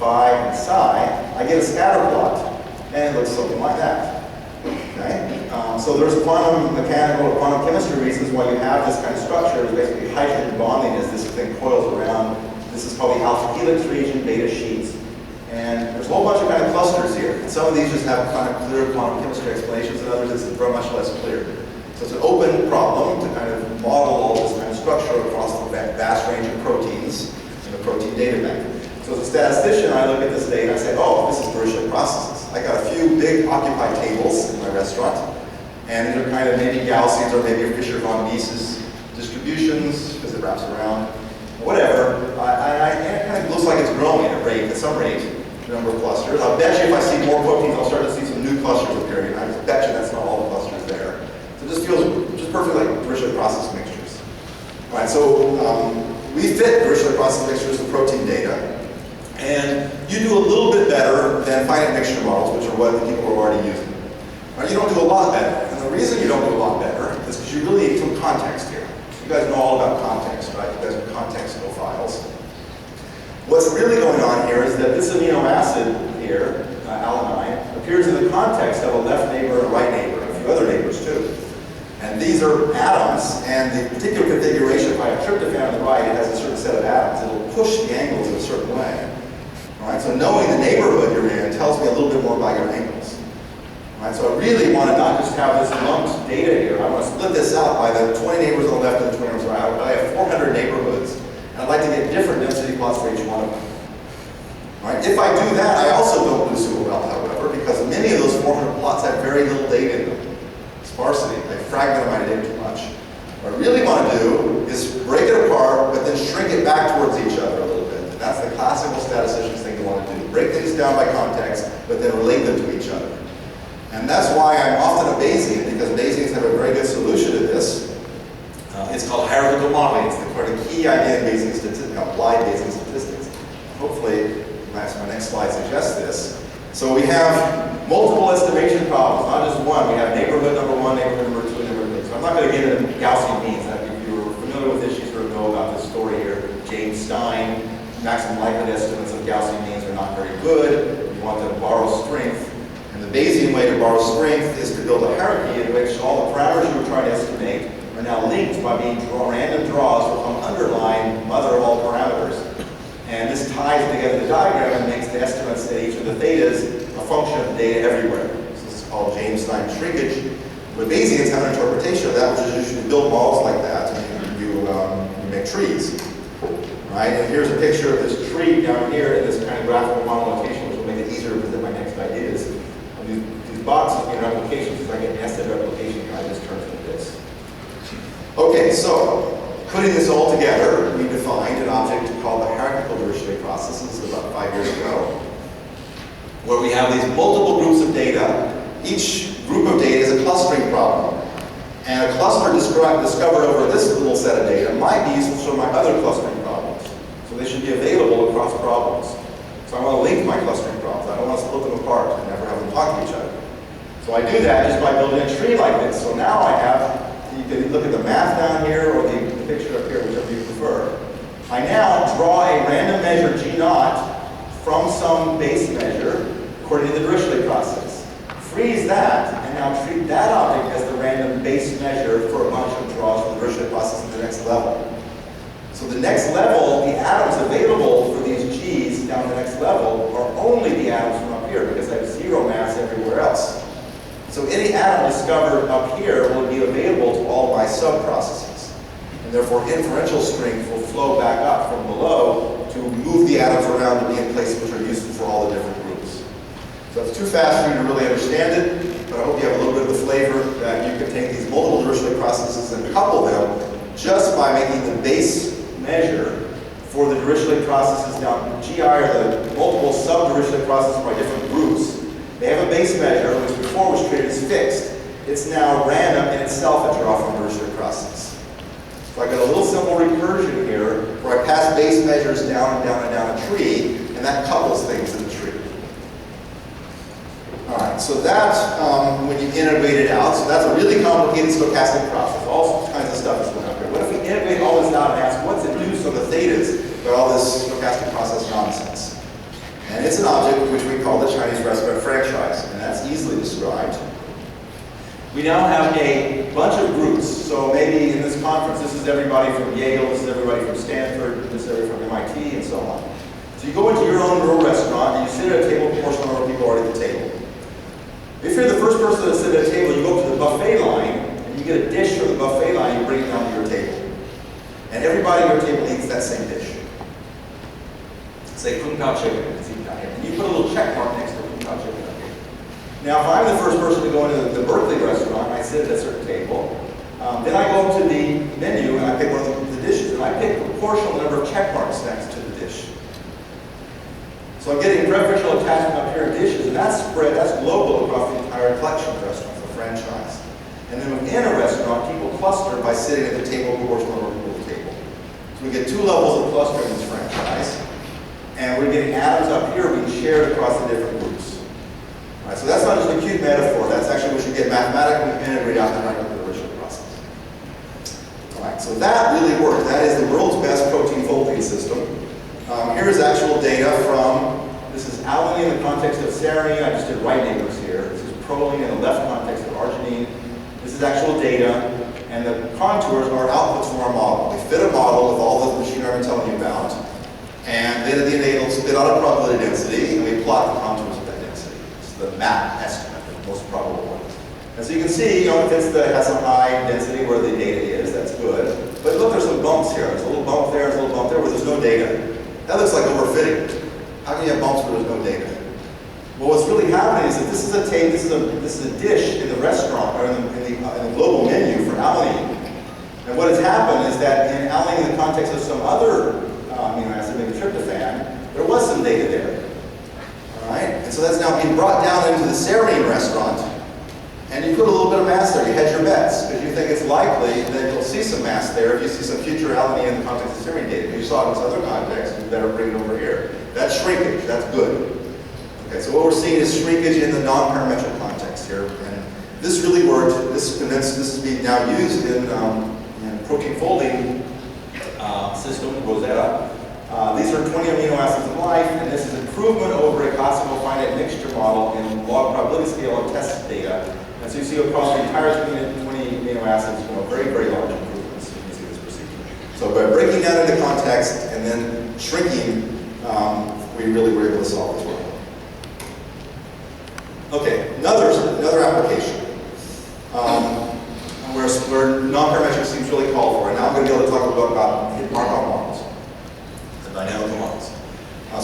phi and psi, I get a scatter plot, and it looks something like that. Okay? So there's quantum mechanical or quantum chemistry reasons why you have this kind of structure. It's basically hydrogen bonding as this thing coils around. This is called the alpha helix region, beta sheets. And there's a whole bunch of kind of clusters here. And some of these just have kind of clear quantum chemistry explanations, and others it's much less clear. So it's an open problem to kind of model all this kind of structure across the vast range of proteins in the protein data bank. So as a statistician, I look at this data and I say, oh, this is Berkeley processes. I got a few big occupied tables in my restaurant, and these are kind of maybe Gaussians or maybe Fisher von Mises distributions, because it wraps around, whatever. It kind of looks like it's growing at some rate, the number of clusters. I'll bet you if I see more proteins, I'll start to see some new clusters appearing. I bet you that's not all the clusters there. So this feels just perfectly like Berkeley process mixtures. All right, so we fit Berkeley process mixtures with protein data. And you do a little bit better than finite mixture models, which are what the people are already using. Right, you don't do a lot better. And the reason you don't do a lot better is because you really need some context here. You guys know all about context, right? You guys are contextual files. What's really going on here is that this amino acid here, alanine, appears in the context of a left neighbor and a right neighbor, and a few other neighbors too. And these are atoms, and the particular configuration, if I have tryptophan on the right, it has a certain set of atoms. It'll push the angles in a certain way. All right, so knowing the neighborhood you're in tells me a little bit more about your angles. All right, so I really want to not just have this lumped data here. I want to split this out by the 20 neighbors on the left and the 20 neighbors on the right. I have 400 neighborhoods, and I'd like to get different density plots for each one of them. All right, if I do that, I also don't do super well, however, because many of those 400 plots have very little data in them. Sparsity, I fragment my data too much. What I really want to do is break it apart, but then shrink it back towards each other a little bit. And that's the classical statistician's thing to want to do. Break things down by context, but then relate them to each other. And that's why I'm often a Bayesian, because Bayesians have a very good solution to this. It's called hierarchical modeling. It's the key idea in Bayesian statistics, applied Bayesian statistics. Hopefully, my next slide suggests this. So we have multiple estimation problems, not just one. We have neighborhood number 1, neighborhood number 2, neighborhood number 3. So I'm not going to get into Gaussian means. If you're familiar with this, you sort of know about this story here. James Stein, maximum likelihood estimates of Gaussian means are not very good. You want to borrow strength. And the Bayesian way to borrow strength is to build a hierarchy in which all the parameters you were trying to estimate are now linked by being random draws from some underlying mother of all parameters. And this ties together the diagram and makes the estimates at each of the thetas a function of the data everywhere. So this is called James Stein shrinkage. But Bayesians have an interpretation of that, which is usually build models like that, and you make trees. right? And here's a picture of this tree down here in this kind of graphical model notation, which will make it easier to present my next ideas. These boxes being replications, if I get nested replication, I just turn into this. Okay, so putting this all together, we defined an object called the hierarchical Dirichlet processes about 5 years ago, where we have these multiple groups of data. Each group of data is a clustering problem. And a cluster discovered over this little set of data might be useful for my other clustering problems. So they should be available across problems. So I want to link my clustering problems. I don't want to split them apart and never have them talk to each other. So I do that just by building a tree like this. So now I have, you can look at the math down here or the picture up here, whichever you prefer. I now draw a random measure G0 from some base measure according to the Dirichlet process. Freeze that, and now treat that object as the random base measure for a bunch of draws from the Dirichlet process at the next level. So the next level, the atoms available for these G's down the next level are only the atoms from up here because I have zero mass everywhere else. So any atom discovered up here will be available to all my sub-processes. And therefore inferential strength will flow back up from below to move the atoms around to be in places which are useful for all the different groups. So it's too fast for you to really understand it, but I hope you have a little bit of the flavor that you can take these multiple Dirichlet processes and couple them just by making the base measure for the Dirichlet processes down. GI are the multiple sub-Dirichlet processes by different groups. They have a base measure, which before was treated as fixed. It's now random in itself a draw from the Dirichlet process. So I got a little simple recursion here where I pass base measures down and down and down a tree, and that couples things in the tree. All right, so that, when you integrate it out, so that's a really complicated stochastic process. All kinds of stuff is going up here. What if we integrate all this out and ask, what's induced on the thetas by all this stochastic process nonsense? And it's an object which we call the Chinese restaurant franchise, and that's easily described. We now have a bunch of groups. So maybe in this conference, this is everybody from Yale, this is everybody from Stanford, this is everybody from MIT, and so on. So you go into your own little restaurant, and you sit at a table proportional number of people already at the table. If you're the first person to sit at a table, you go up to the buffet line, and you get a dish from the buffet line, you bring it down to your table. And everybody at your table eats that same dish. Say Kung Pao chicken, it's eaten down here. And you put a little check mark next to Kung Pao chicken up here. Now, if I'm the first person to go into the Berkeley restaurant, I sit at a certain table. Then I go up to the menu, and I pick one of the dishes, and I pick a proportional number of check marks next to the dish. So I'm getting preferential attachment up here in dishes, and that's spread, that's global across the entire collection of restaurants, the franchise. And then within a restaurant, people cluster by sitting at the table proportional number of people at the table. So we get two levels of clustering in this franchise, and we're getting atoms up here being shared across the different groups. All right, so that's not just a cute metaphor, that's actually what you get mathematically integrated out the Dirichlet process. All right, so that really worked. That is the world's best protein folding system. Here's actual data from, this is alanine in the context of serine. I just did right neighbors here. This is proline in the left context of arginine. This is actual data, and the contours are outputs from our model. We fit a model of all the machine learning I'm telling you about, and then at the end it'll spit out a probability density, and we plot the contours of that density. It's the map estimate, the most probable one. And so you can see, if it has some high density where the data is, that's good. But look, there's some bumps here. There's a little bump there, there's a little bump there where there's no data. That looks like overfitting. How can you have bumps where there's no data? Well, what's really happening is that this is a tape, this is a dish in the restaurant, or in the global menu for alanine. And what has happened is that in alanine in the context of some other amino acid, maybe tryptophan, there was some data there. All right? And so that's now being brought down into the serine restaurant, and you put a little bit of mass there. You hedge your bets, because you think it's likely that you'll see some mass there if you see some future alanine in the context of serine data. If you saw it in this other context, you better bring it over here. That's shrinkage. That's good. Okay, so what we're seeing is shrinkage in the non-parametric context here. And this really worked. This is being now used in protein folding system, Rosetta. These are 20 amino acids of life, and this is improvement over a classical finite mixture model in log probability scale and test data. And so you see across the entire 20 amino acids, very, very large improvements in this procedure. So by breaking down into context and then shrinking, we really were able to solve this problem. Okay, another application where nonparametric seems really called for. And now I'm going to be able to talk about Markov models.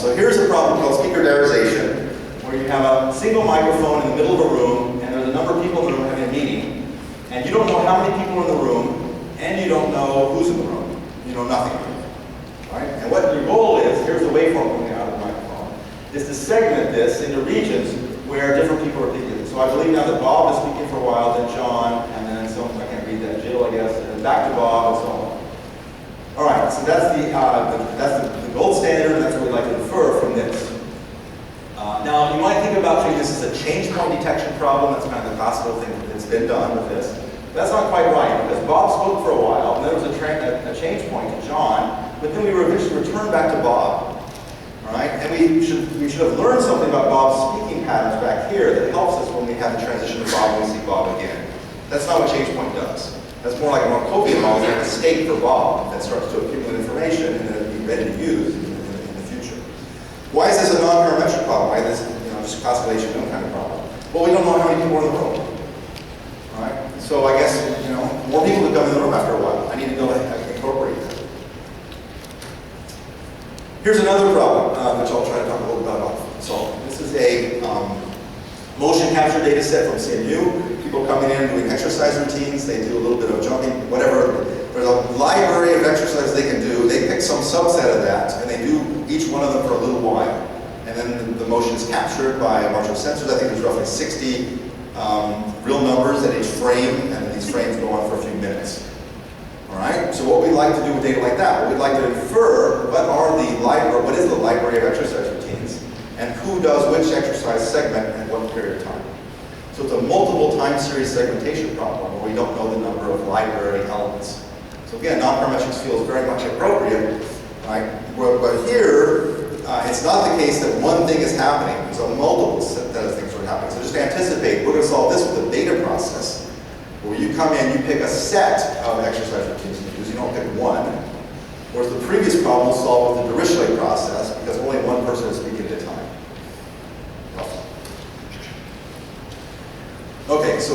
So here's a problem called speaker diarization, where you have a single microphone in the middle of a room, and there's a number of people in the room having a meeting, and you don't know how many people are in the room, and you don't know who's in the room. You know nothing. Right? And what your goal is, here's the waveform coming out of the microphone, is to segment this into regions where different people are speaking. So I believe now that Bob is speaking for a while, then John, and then someone, I can't read that, Jill, I guess, and then back to Bob, and so on. All right, so that's the gold standard, and that's what we like to infer from this. Now, you might think about treating this as a change point detection problem. That's kind of the classical thing that's been done with this. That's not quite right, because Bob spoke for a while, and there was a change point to John, but then we eventually returned back to Bob. All right, and we should have learned something about Bob's speaking patterns back here that helps us when we have the transition to Bob when we see Bob again. That's not what change point does. That's more like a Markovian model, like a state for Bob that starts to accumulate information and then it'll be ready to use in the future. Why is this a non-parametric problem? Why is this, just classical H&M kind of problem? Well, we don't know how many people are in the room. All right, so I guess more people would come in the room after a while. I need to go and incorporate that. Here's another problem, which I'll try to talk a little bit about. So this is a motion capture data set from CMU. People coming in doing exercise routines. They do a little bit of jumping, whatever. There's a library of exercises they can do. They pick some subset of that, and they do each one of them for a little while. And then the motion is captured by a bunch of sensors. I think there's roughly 60 real numbers at each frame, and these frames go on for a few minutes. All right, so what we'd like to do with data like that, we'd like to infer what is the library of exercise routines, and who does which exercise segment at what period of time. So it's a multiple time series segmentation problem where we don't know the number of library elements. So again, nonparametrics feels very much appropriate, right? But here, it's not the case that one thing is happening. There's a multiple set of things that are happening. So just anticipate, we're going to solve this with a beta process, where you come in, you pick a set of exercise routines to use, you don't pick one. Whereas the previous problem was solved with the Dirichlet process because only one person is speaking at a time. Okay, so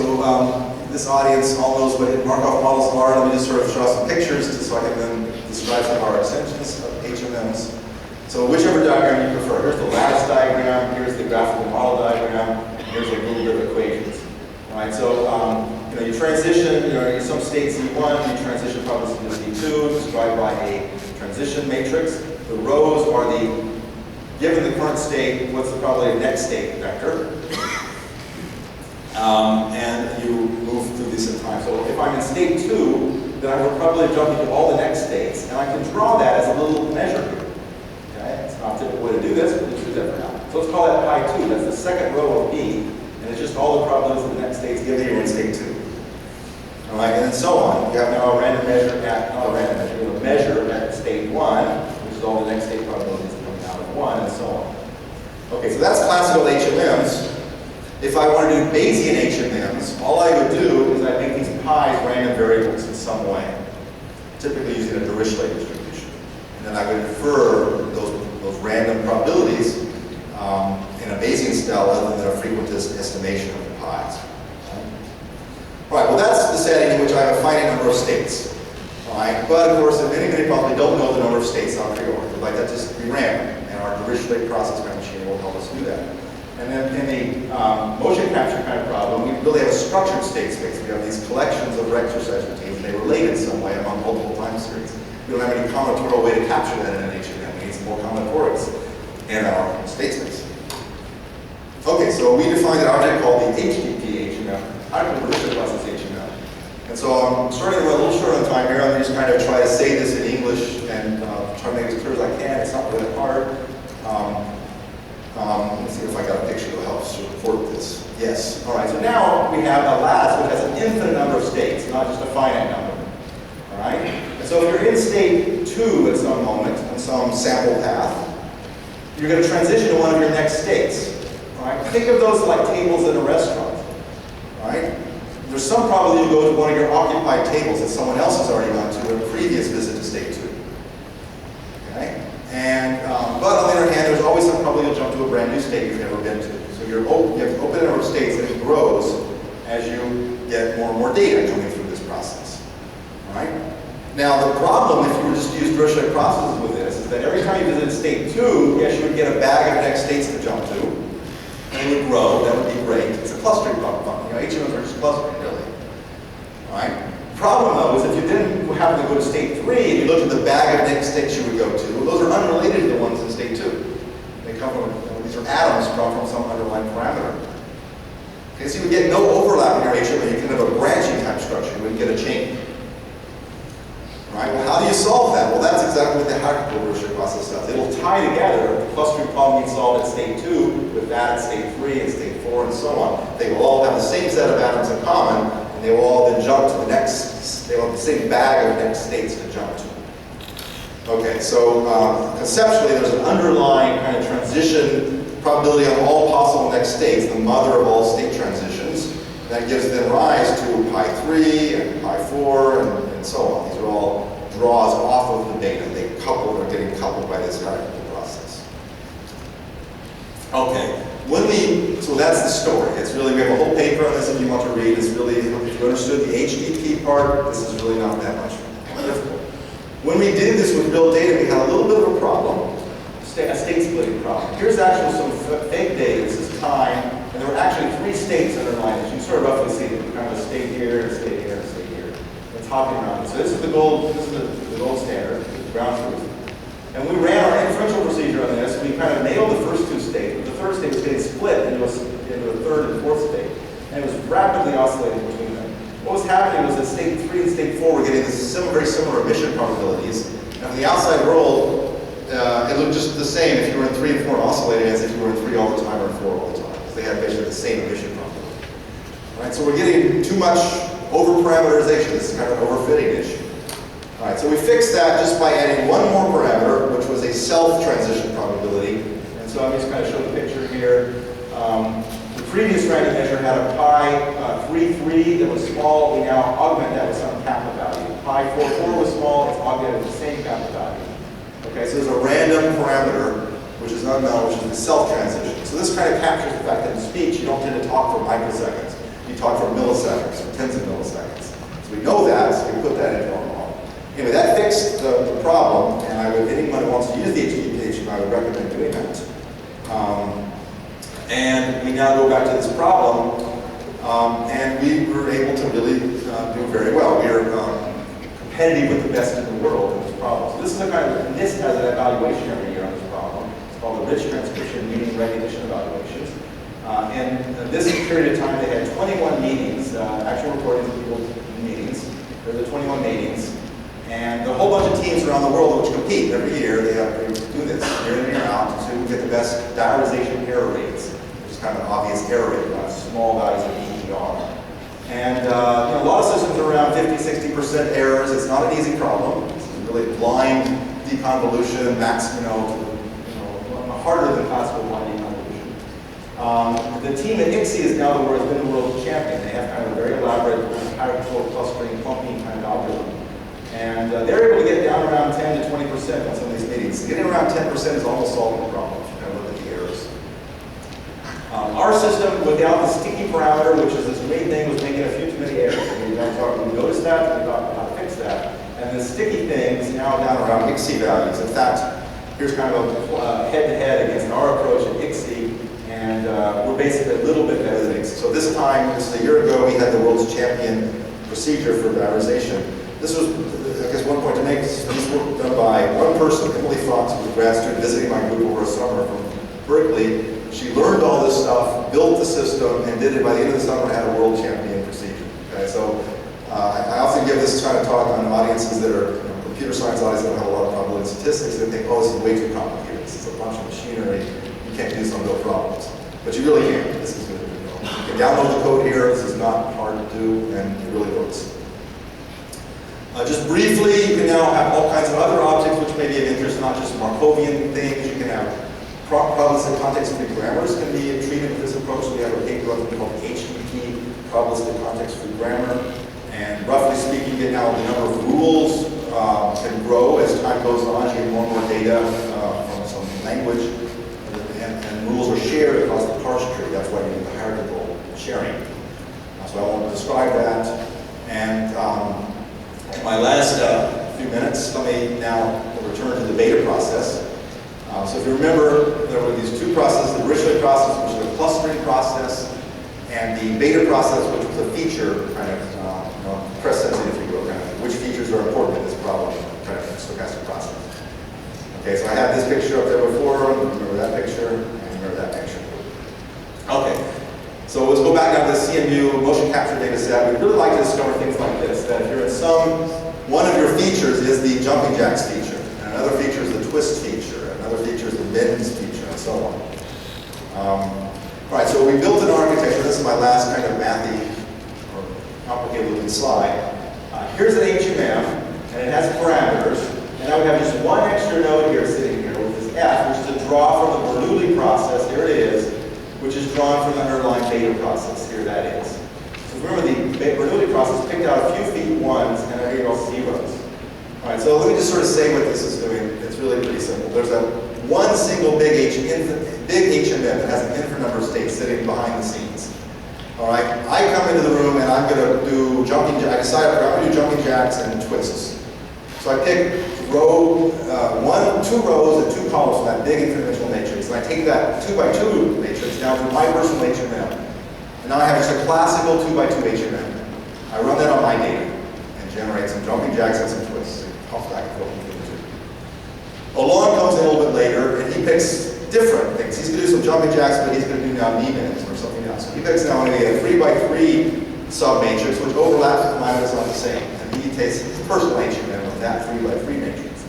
this audience all knows what Markov models are. Let me just sort of draw some pictures so I can then describe some of our extensions of HMMs. So whichever diagram you prefer. Here's the lattice diagram, here's the graphical model diagram, and here's a little bit of equations. All right, so you transition, in some state Z1, you transition probably to Z2, described by a transition matrix. The rows are given the current state, what's the probability of next state vector. And you move through this in time. So if I'm in state 2, then I will probably jump into all the next states, and I can draw that as a little measure here. Okay? It's not a typical way to do this, but let's do that for now. So let's call that pi 2. That's the second row of B. And it's just all the probabilities of the next states given here in state 2. All right, and then so on. You have now a random measure not a random measure, you have a measure at state 1, which is all the next state probabilities coming out of 1, and so on. Okay, so that's classical HMMs. If I want to do Bayesian HMMs, all I would do is I make these pi's random variables in some way, typically using a Dirichlet distribution. And then I would infer those random probabilities in a Bayesian style other than a frequentist estimation of the pi's. All right, well that's the setting in which I have a finite number of states. All right, but of course, many probably don't know the number of states a priori. We'd like that just to be random, and our Dirichlet process machine will help us do that. And then in the motion capture kind of problem, we really have a structured state space. We have these collections of exercise routines, and they relate in some way among multiple time series. We don't have any combinatorial way to capture that in an HMM. We need some more combinatorics in our state space. Okay, so we defined an object called the HDP HMM, hydrogen Dirichlet process HMM. And so I'm starting to run a little short on time here. I'm just kind of try to say this in English and try to make it as clear as I can. It's not really hard. Let's see if I got a picture that helps support this. Yes. All right. So now we have a lattice which has an infinite number of states, not just a finite number. All right. And so if you're in state 2 at some moment in some sample path, you're going to transition to one of your next states. All right. Think of those like tables in a restaurant. All right. There's some probability you'll go to one of your occupied tables that someone else has already gone to in a previous visit to state 2. Okay. And, but on the other hand, there's always some probability you'll jump to a brand new state you've never been to. So you have open number of states and it grows as you get more and more data coming through this process. All right? Now the problem, if you were just to use Dirichlet processes with this, is is that every time you visit state 2, yes, you would get a bag of next states to jump to, and it would grow. That would be great. It's a clustering problem. You know, HMOs are just clustering, really. All right? The problem, though, is if you didn't happen to go to state 3 and you looked at the bag of next states you would go to, those are unrelated to the ones in state 2. They come from, these are atoms from some underlying parameter. Okay, so you would get no overlap in your HMO. You can have a branching type structure. You wouldn't get a chain. Right? Well, how do you solve that? Well, that's exactly what the hierarchical recursion process does. It will tie together the clustering problem you solved at state 2 with that at state 3 and state 4 and so on. They will all have the same set of atoms in common, and they will all then jump to the next, they will have the same bag of next states to jump to. Okay, so conceptually, there's an underlying kind of transition probability on all possible next states, the mother of all state transitions. That gives then rise to pi 3 and pi 4 and so on. These are all draws off of the data. They couple, they're getting coupled by this hierarchical process. Okay, so that's the story. It's really, we have a whole paper on this if you want to read. It's really, if you understood the HDP part, this is really not that much difficult. When we did this with real data, we had a little bit of a problem, a state splitting problem. Here's actually some fake data. This is time, and there were actually 3 states underlying this. You can sort of roughly see that kind of a state here, and a state here, and a state here. It's hopping around. So this is the gold standard, the ground truth. And we ran our inferential procedure on this. We kind of nailed the first 2 states, but the third state was getting split into a third and fourth state. And it was rapidly oscillating between them. What was happening was that state 3 and state 4 were getting very similar emission probabilities. And from the outside world, it looked just the same if you were in 3 and 4 oscillating as if you were in 3 all the time or in 4 all the time. Because they had basically the same emission probability. All right, so we're getting too much over-parameterization. This is kind of an overfitting issue. All right, so we fixed that just by adding one more parameter, which was a self-transition probability. And so I'm just going to show the picture here. The previous random measure had a pi 3 that was small. We now augment that with some kappa value. Pi 4 was small. It's augmented with the same kappa value. Okay, so there's a random parameter, which is unknown, which is the self-transition. So this kind of captures the fact that in speech, you don't tend to talk for microseconds. You talk for milliseconds, or tens of milliseconds. So we know that, so we put that into our model. Anyway, that fixed the problem, and anyone who wants to use the HDP, I would recommend doing that. And we now go back to this problem, and we were able to really do very well. We are competitive with the best in the world in this problem. So this is the kind of, NIST has an evaluation every year on this problem. It's called the Rich Transcription Meaning Recognition Evaluations. And this period of time, they had 21 meetings, actual recordings of people's meetings. There were 21 meetings. And a whole bunch of teams around the world which compete every year. They do this year in and year out to get the best diarization error rates, which is kind of an obvious error rate, small values of EER. And a lot of systems are around 50–60% errors. It's not an easy problem. It's really blind deconvolution, harder than classical blind deconvolution. The team at ISIT is now has been the world champion. They have kind of a very elaborate hierarchical clustering clumping kind of algorithm. And they're able to get down around 10 to 20% on some of these meetings. Getting around 10% is almost solving the problem if you kind of look at the errors. Our system, without the sticky parameter, which is this great thing, was making a few too many errors. We noticed that, and we thought about how to fix that. And the sticky thing is now down around ICSI values. In fact, here's kind of a head-to-head against our approach at ICSI, and we're basically a little bit better than ICSI. So this time, this is a year ago, we had the world's champion procedure for diarization. This was, I guess, one point to make. This work done by one person, Emily Fox, who was a grad student visiting my group over a summer from Berkeley. She learned all this stuff, built the system, and did it by the end of the summer, had a world champion procedure. Okay, so I often give this kind of talk on audiences that are computer science audiences that don't have a lot of probability statistics. They think, oh, this is way too complicated. This is a bunch of machinery. You can't do some real problems. But you really can. This is good to know. You can download the code here. This is not hard to do, and it really works. Just briefly, you can now have all kinds of other objects which may be of interest, not just Markovian things. You can have probabilistic context-free grammars can be treated with this approach. So we have a paper on something called HDP, probabilistic context-free grammar. And roughly speaking, you get now the number of rules can grow as time goes on. You get more and more data from some language. And rules are shared across the parse tree. That's why you need the hierarchical sharing. So I want to describe that. And in my last few minutes, let me now return turn to the beta process. So if you remember, there were these two processes, the Dirichlet process, which is a clustering process, and the beta process, which was a feature kind of press sensitive, if you will, kind of which features are important in this problem, kind of stochastic process. Okay, so I had this picture up there before, remember that picture, and remember that picture. Okay, so let's go back now to the CMU motion capture data set. We'd really like to discover things like this, that if you're in one of your features is the jumping jacks feature, and another feature is the twist feature, and another feature is the bends feature, and so on. All right, so we built an architecture. This is my last kind of mathy or complicated looking slide. Here's an HMM, and it has parameters, and I would have just one extra node here sitting here with this F, which is a draw from the Bernoulli process. Here it is, which is drawn from the underlying beta process. Here that is. So remember, the Bernoulli process picked out a few feet ones, and I gave all zeros. All right, so let me just sort of say what this is doing. It's really pretty simple. There's one single big HMM that has an infinite number of states sitting behind the scenes. All right, I come into the room and I'm going to do jumping jacks. I decide I'm going to do jumping jacks and twists. So I pick two rows and two columns from that big infinite dimensional matrix, and I take that 2x2 matrix down to my personal HMM. And now I have just a classical 2x2 HMM. I run that on my data and generate some jumping jacks and some twists. And toss back and forth between the two. Along comes in a little bit later, and he picks different things. He's going to do some jumping jacks, but he's going to do now knee-bends or something else. So he picks now a 3x3 sub-matrix, which overlaps with mine, is not the same. And he takes his personal HMM with that 3x3 matrix.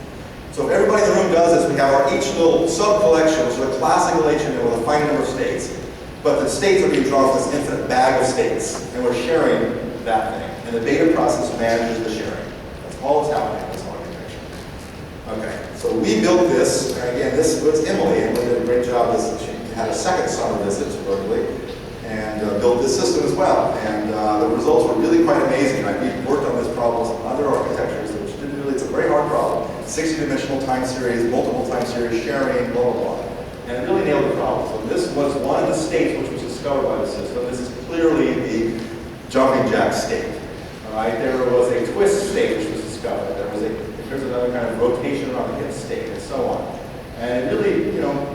So if everybody in the room does this, we have each little sub-collection, which is a classical HMM with a finite number of states. But the states are being drawn from this infinite bag of states, and we're sharing that thing. And the beta process manages the sharing. That's all that's happening in this architecture. Okay, so we built this, and again, this was Emily. Emily did a great job. She had a second summer visit to Berkeley, and built this system as well. And the results were really quite amazing. We worked on this problem with other architectures, which didn't really, it's a very hard problem. 60-dimensional time series, multiple time series, sharing, blah, blah, blah. And it really nailed the problem. So this was one of the states which was discovered by the system. This is clearly the jumping jack state. All right, there was a twist state which was discovered. There's another kind of rotation around the hit state, and so on. And it really,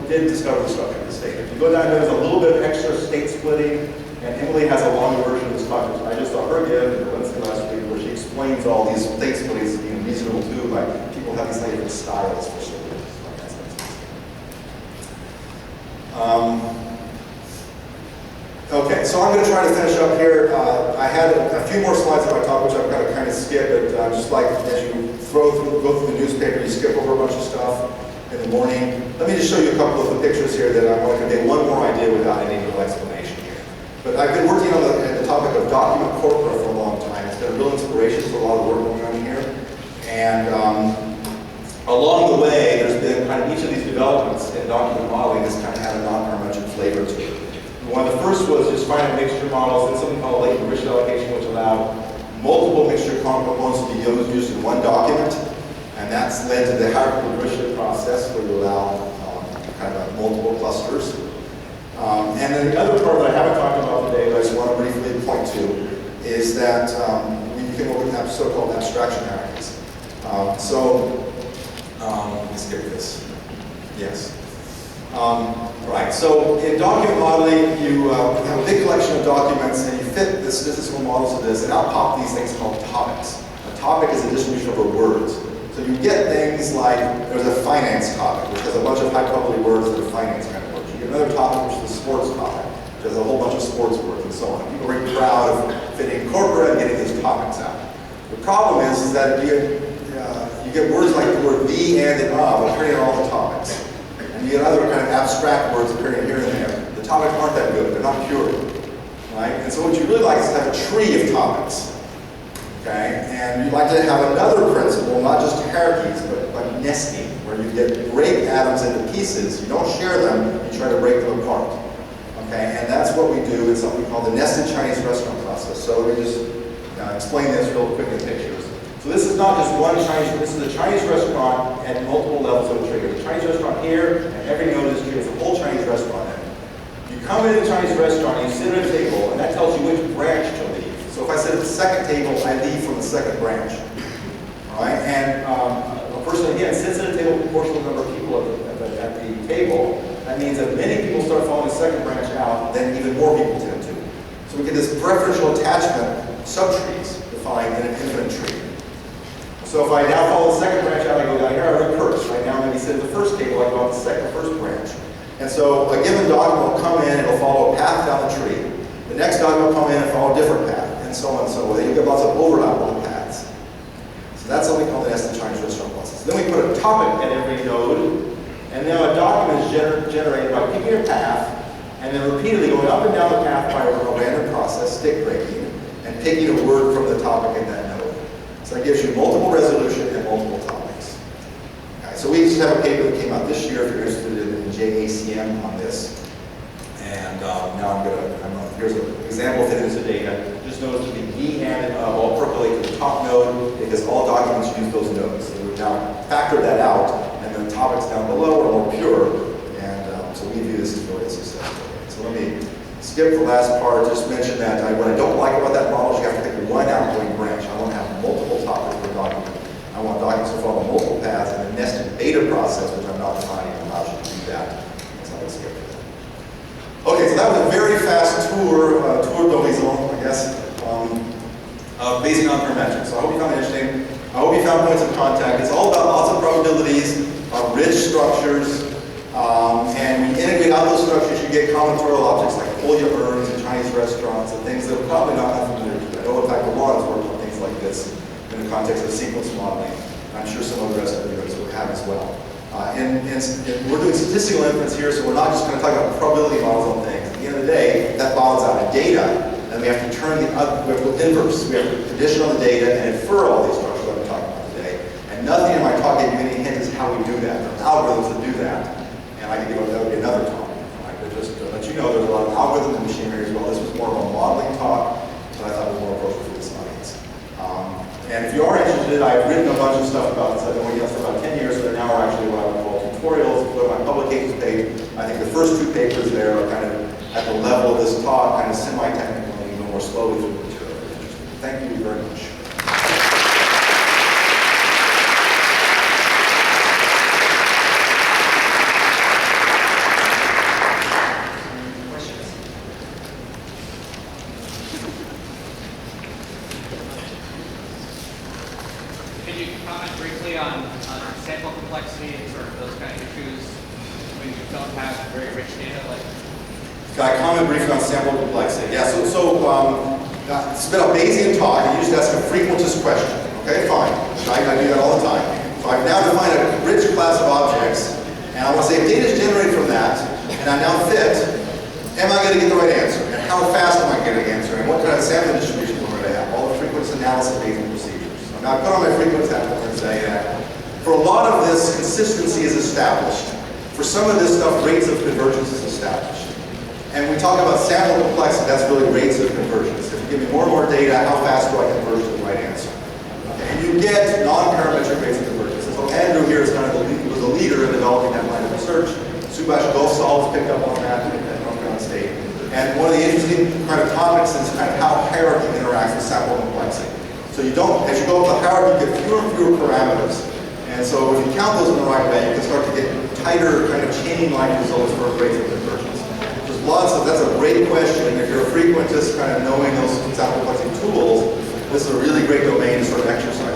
did discover the structure of the state. If you go down, there's a little bit of extra state splitting, and Emily has a longer version of this talk, which I just saw her give in Wednesday last week, where she explains all these state splittings being reasonable too, like people have these different styles for certain. Okay, so I'm going to try to finish up here. I had a few more slides in my talk, which I've got to kind of skip, but just like as you go through the newspaper, you skip over a bunch of stuff in the morning. Let me just show you a couple of the pictures here that I want to convey one more idea without any real explanation here. But I've been working on the topic of document corpora for a long time. It's been a real inspiration for a lot of the work going on here. And along the way, there's been kind of each of these developments in document modeling has kind of had a non-parametric flavor to it. One of the first was just finite mixture models, and something called latent Dirichlet allocation, which allowed multiple mixture components to be used in one document. And that's led to the hierarchical Dirichlet process, where you allow kind of multiple clusters. And then the other part that I haven't talked about today, but I just want to briefly point to, is that we came up with so-called abstraction hierarchies. Let me skip this. Yes. Right, so in document modeling, you have a big collection of documents, and you fit the statistical models of this, and out pop these things called topics. A topic is a distribution over words. So you get things like, there's a finance topic, which has a bunch of high probability words that are finance kind of words. You get another topic, which is a sports topic, which has a whole bunch of sports words, and so on. People are very proud of fitting corpora and getting these topics out. The problem is that you get words like the word the, and of appearing in all the topics. And you get other kind of abstract words appearing here and there. The topics aren't that good, they're not pure. Right? And so what you really like is to have a tree of topics. Okay? And you'd like to have another principle, not just hierarchies, but nesting, where you break atoms into pieces. You don't share them, you try to break them apart. Okay? And that's what we do in something called the nested Chinese restaurant process. So let me just explain this real quick in pictures. So this is not just one Chinese, this is a Chinese restaurant at multiple levels of a trigger. The Chinese restaurant here, and every node is triggered. It's a whole Chinese restaurant there. You come into the Chinese restaurant, you sit at a table, and that tells you which branch to leave. So if I sit at the second table, I leave from the second branch. All right? And a person, again, sits at a table that means that many people start following the second branch out, then even more people tend to. So we get this preferential attachment subtrees defined in an infinite tree. So if I now follow the second branch out, I go down here, I recurse. Right now, maybe instead of the first table, I go out the first branch. And so a given document will come in, it'll follow a path down the tree. The next document will come in and follow a different path, and so on and so on. You get lots of overlap on the paths. So that's something called the nested Chinese restaurant process. Then we put a topic at every node, and now a document is generated by picking a path, and then repeatedly going up and down the path by a random process, stick breaking, and picking a word from the topic in that node. So that gives you multiple resolution and multiple topics. Okay, so we just have a paper that came out this year if you're interested in JACM on this. And now here's an example of fitting into data. Just notice that the E and all percolate to the top node because all documents use those nodes. So we've now factored that out, and the topics down below are more pure. And so we view this as really a success story. So let me skip the last part. Just mention that what I don't like about that model is you have to pick one outgoing branch. I want to have multiple topics per document. I want documents to follow multiple paths, and a nested beta process, which I'm not defining, allows you to do that. So let's skip it. Okay, so that was a very fast tour d'horizon, I guess, of Bayesian Nonparametrics. So I hope you found it interesting. I hope you found points of contact. It's all about lots of probabilities, rich structures, and we integrate out those structures. You get combinatorial objects like Polya urns and Chinese restaurants and things that are probably not familiar to you. I know in fact a lot of work on things like this in the context of sequence modeling. I'm sure some of the rest of you guys will have as well. And we're doing statistical inference here, so we're not just going to talk about probability models on things. At the end of the day, that bottles out in data, and we have to turn we have to inverse. We have to condition on the data and infer all these structures that we're talking about today. And nothing in my talk gave you any hint as how we do that. There are algorithms that do that, and I can give that would be another talk. Right? But just to let you know, there's a lot of algorithms and machinery as well. This was more of a modeling talk, so I thought it was more appropriate for this audience. And if you are interested, I've written a bunch of stuff about this. I've been working on this for about 10 years, so they're now actually what I would call tutorials. If you go to my publications page, I think the first two papers there are kind of at the level of this talk, kind of semi-technical, and you go more slowly through the material. Thank you very much. Could you comment briefly on sample complexity and sort of those kind of issues when you don't have very rich data? Can I comment briefly on sample complexity? Yeah, so it's been a Bayesian talk, and you just ask a frequentist question. Okay, fine. I do that all the time. So I've now defined a rich class of objects, and I want to say if data is generated from that, and I now fit, am I going to get the right answer? And how fast am I getting the answer? And what kind of sample distribution am I going to have? All the frequentist analysis Bayesian procedures. Now, I put on my frequentist hat and say that for a lot of this, consistency is established. For some of this stuff, rates of convergence is established. And when we talk about sample complexity, that's really rates of convergence. If you give me more and more data, how fast do I converge to the right answer? Okay. And you get nonparametric rates of convergence. And so Andrew here is kind of was a leader in developing that line of research. Subhash Gosal has picked up on that at North Carolina State. And one of the interesting kind of topics is kind of how hierarchy interacts with sample complexity. So you don't, as you go up the hierarchy, you get fewer and fewer parameters. And so if you count those in the right way, you can start to get tighter kind of chain-like results for rates of convergence. There's lots of, that's a great question. If you're a frequentist, kind of knowing those sample complexity tools, this is a really great domain to sort of exercise.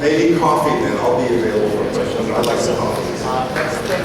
Maybe coffee then. I'll be available for questions. I'd like some coffee.